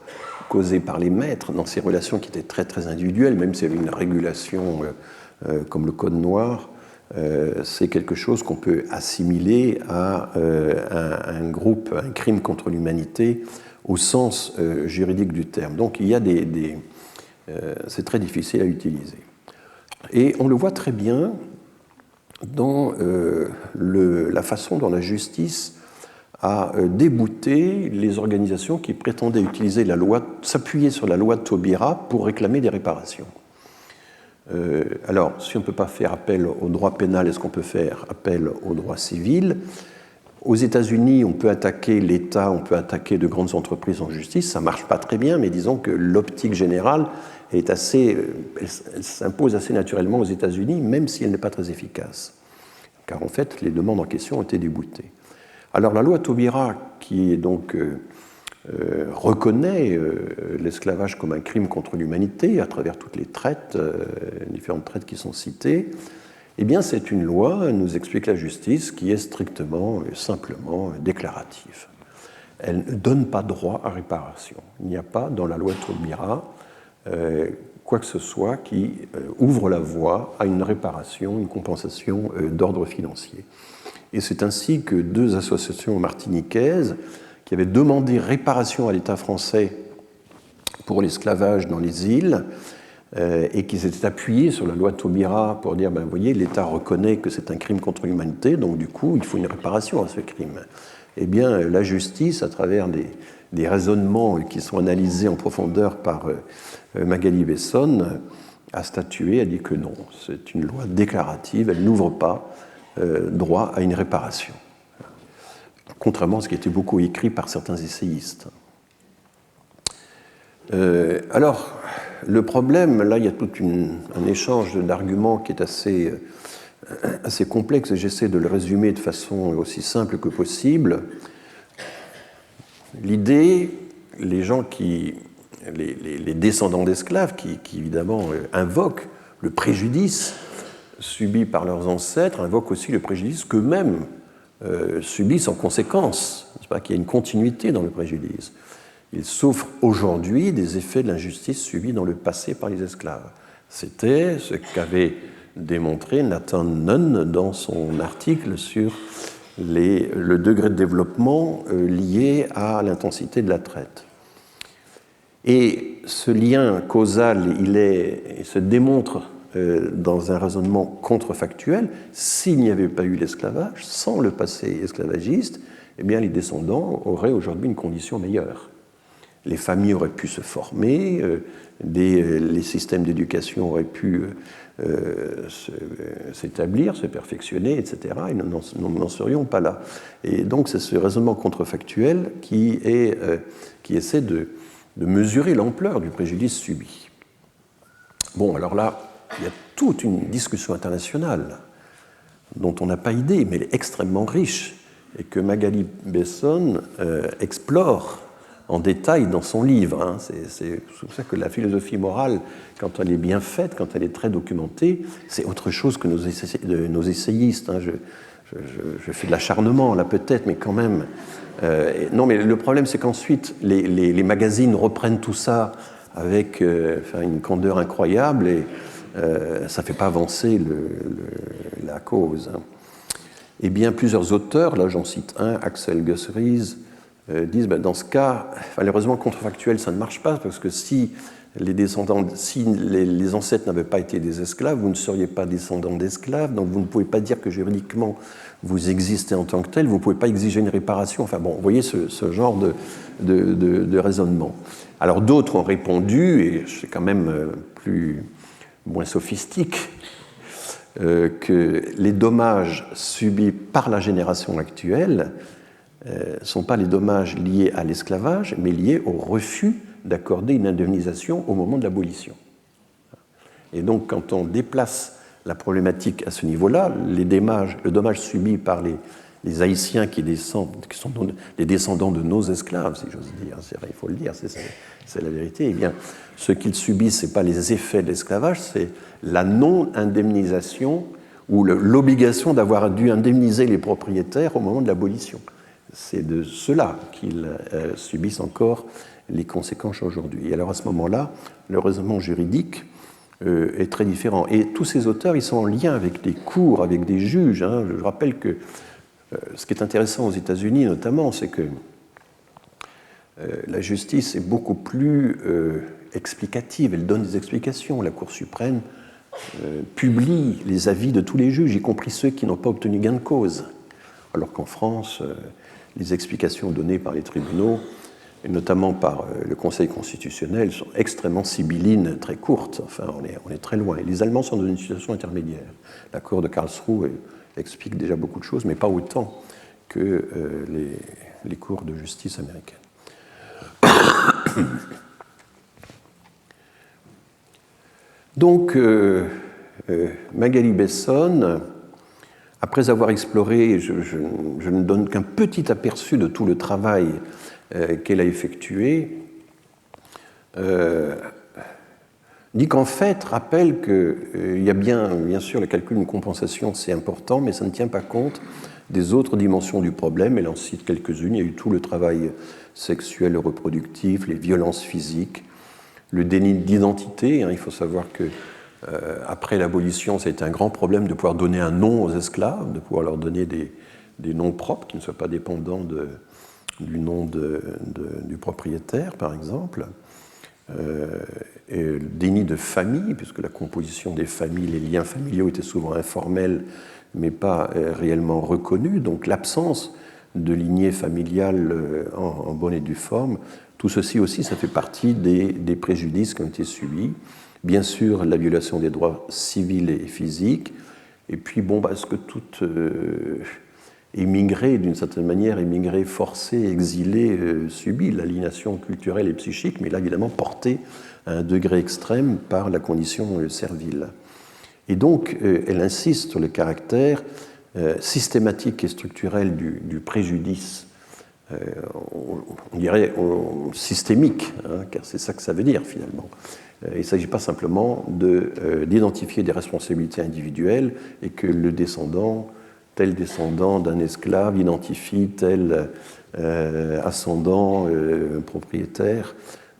causés par les maîtres dans ces relations qui étaient très, très individuelles, même s'il y avait une régulation comme le Code noir, c'est quelque chose qu'on peut assimiler à un groupe, un crime contre l'humanité, au sens juridique du terme. Donc il y a c'est très difficile à utiliser. Et on le voit très bien dans la façon dont la justice a débouté les organisations qui prétendaient utiliser la loi, s'appuyer sur la loi de Taubira pour réclamer des réparations. Alors, si on ne peut pas faire appel au droit pénal, est-ce qu'on peut faire appel au droit civil ? Aux États-Unis, on peut attaquer l'État, on peut attaquer de grandes entreprises en justice. Ça ne marche pas très bien, mais disons que l'optique générale est elle s'impose assez naturellement aux États-Unis, même si elle n'est pas très efficace. Car en fait, les demandes en question ont été déboutées. Alors la loi Taubira, qui est donc reconnaît l'esclavage comme un crime contre l'humanité à travers toutes les traites, différentes traites qui sont citées, eh bien c'est une loi, nous explique la justice, qui est strictement, simplement déclarative. Elle ne donne pas droit à réparation. Il n'y a pas dans la loi Taubira quoi que ce soit qui ouvre la voie à une réparation, une compensation d'ordre financier. Et c'est ainsi que deux associations martiniquaises qui avaient demandé réparation à l'État français pour l'esclavage dans les îles et qui s'étaient appuyées sur la loi Taubira pour dire, vous voyez, l'État reconnaît que c'est un crime contre l'humanité, donc du coup, il faut une réparation à ce crime. Eh bien, la justice, à travers des raisonnements qui sont analysés en profondeur par Magali Besson, a statué, a dit que non, c'est une loi déclarative, elle n'ouvre pas droit à une réparation. Contrairement à ce qui a été beaucoup écrit par certains essayistes. Alors, le problème, là, il y a tout un échange d'arguments qui est assez complexe, et j'essaie de le résumer de façon aussi simple que possible. L'idée, les descendants d'esclaves qui évidemment invoquent le préjudice subi par leurs ancêtres, invoquent aussi le préjudice qu'eux-mêmes subissent en conséquence. C'est pas qu'il y a une continuité dans le préjudice. Ils souffrent aujourd'hui des effets de l'injustice subie dans le passé par les esclaves. C'était ce qu'avait démontré Nathan Nunn dans son article sur le degré de développement lié à l'intensité de la traite. Et ce lien causal, il se démontre dans un raisonnement contrefactuel. S'il n'y avait pas eu l'esclavage, sans le passé esclavagiste, eh bien les descendants auraient aujourd'hui une condition meilleure. les familles auraient pu se former, les systèmes d'éducation auraient pu s'établir, se perfectionner, etc. Et nous n'en serions pas là. Et donc c'est ce raisonnement contrefactuel qui essaie de mesurer l'ampleur du préjudice subi. Bon, alors là, il y a toute une discussion internationale dont on n'a pas idée, mais elle est extrêmement riche, et que Magali Besson explore en détail dans son livre. Hein. C'est pour ça que la philosophie morale, quand elle est bien faite, quand elle est très documentée, c'est autre chose que nos essayistes. Hein. Je fais de l'acharnement là peut-être, mais quand même. Non, mais le problème c'est qu'ensuite les magazines reprennent tout ça avec une candeur incroyable et ça ne fait pas avancer la cause. Eh bien, plusieurs auteurs, là j'en cite un, Axel Gusseries, disent dans ce cas, malheureusement contrefactuel, ça ne marche pas, parce que si les ancêtres n'avaient pas été des esclaves, vous ne seriez pas descendants d'esclaves, donc vous ne pouvez pas dire que juridiquement vous existez en tant que tel, vous ne pouvez pas exiger une réparation. Enfin bon, vous voyez ce genre de raisonnement. Alors d'autres ont répondu, et c'est quand même moins sophistique, que les dommages subis par la génération actuelle ne sont pas les dommages liés à l'esclavage, mais liés au refus d'accorder une indemnisation au moment de l'abolition. Et donc, quand on déplace la problématique à ce niveau-là, le dommage subi par les Haïtiens qui sont les descendants de nos esclaves, si j'ose dire, il faut le dire, c'est la vérité, eh bien, ce qu'ils subissent, ce n'est pas les effets de l'esclavage, c'est la non-indemnisation ou l'obligation d'avoir dû indemniser les propriétaires au moment de l'abolition. C'est de cela qu'ils subissent encore les conséquences aujourd'hui. Et alors à ce moment-là, le raisonnement juridique est très différent. Et tous ces auteurs, ils sont en lien avec des cours, avec des juges. Hein. Je rappelle que ce qui est intéressant aux États-Unis notamment, c'est que la justice est beaucoup plus explicative, elle donne des explications. La Cour suprême publie les avis de tous les juges, y compris ceux qui n'ont pas obtenu gain de cause. Alors qu'en France, les explications données par les tribunaux, et notamment par le Conseil constitutionnel, sont extrêmement sibyllines, très courtes. Enfin, on est très loin. Et les Allemands sont dans une situation intermédiaire. La Cour de Karlsruhe explique déjà beaucoup de choses, mais pas autant que les cours de justice américaines. Donc, Magali Besson, après avoir exploré, je ne donne qu'un petit aperçu de tout le travail qu'elle a effectué, dit qu'en fait, rappelle qu'il y a bien sûr le calcul d'une compensation, c'est important, mais ça ne tient pas compte des autres dimensions du problème. Elle en cite quelques-unes. Il y a eu tout le travail sexuel et reproductif, les violences physiques, le déni d'identité. Il faut savoir que après l'abolition, ça a été un grand problème de pouvoir donner un nom aux esclaves, de pouvoir leur donner des noms propres qui ne soient pas dépendants du nom du propriétaire, par exemple. Et le déni de famille, puisque la composition des familles, les liens familiaux étaient souvent informels, mais pas réellement reconnus. Donc l'absence de lignée familiale en bonne et due forme, tout ceci aussi, ça fait partie des préjudices qui ont été subis. Bien sûr, la violation des droits civils et physiques. Et puis, ce que toute émigré, d'une certaine manière, émigré forcé, exilé, subit l'aliénation culturelle et psychique, mais là, évidemment, portée à un degré extrême par la condition servile. Et donc, elle insiste sur le caractère systématique et structurel du préjudice, on dirait systémique, hein, car c'est ça que ça veut dire, finalement. Il ne s'agit pas simplement d'identifier des responsabilités individuelles et que tel descendant d'un esclave identifie tel ascendant propriétaire.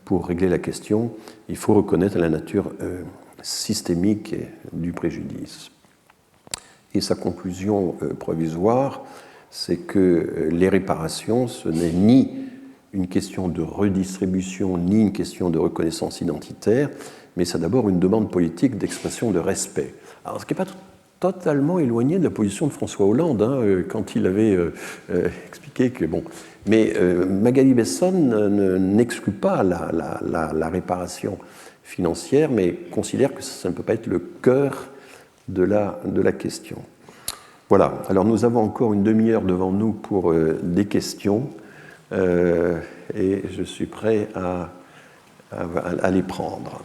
Pour régler la question, il faut reconnaître la nature systémique du préjudice. Et sa conclusion provisoire, c'est que les réparations, ce n'est ni une question de redistribution, ni une question de reconnaissance identitaire, mais c'est d'abord une demande politique d'expression de respect. Alors, ce qui n'est pas totalement éloigné de la position de François Hollande, hein, quand il avait expliqué que, bon... Mais Magali Besson n'exclut pas la réparation financière, mais considère que ça ne peut pas être le cœur de la question. Voilà, alors nous avons encore une demi-heure devant nous pour des questions, et je suis prêt à les prendre.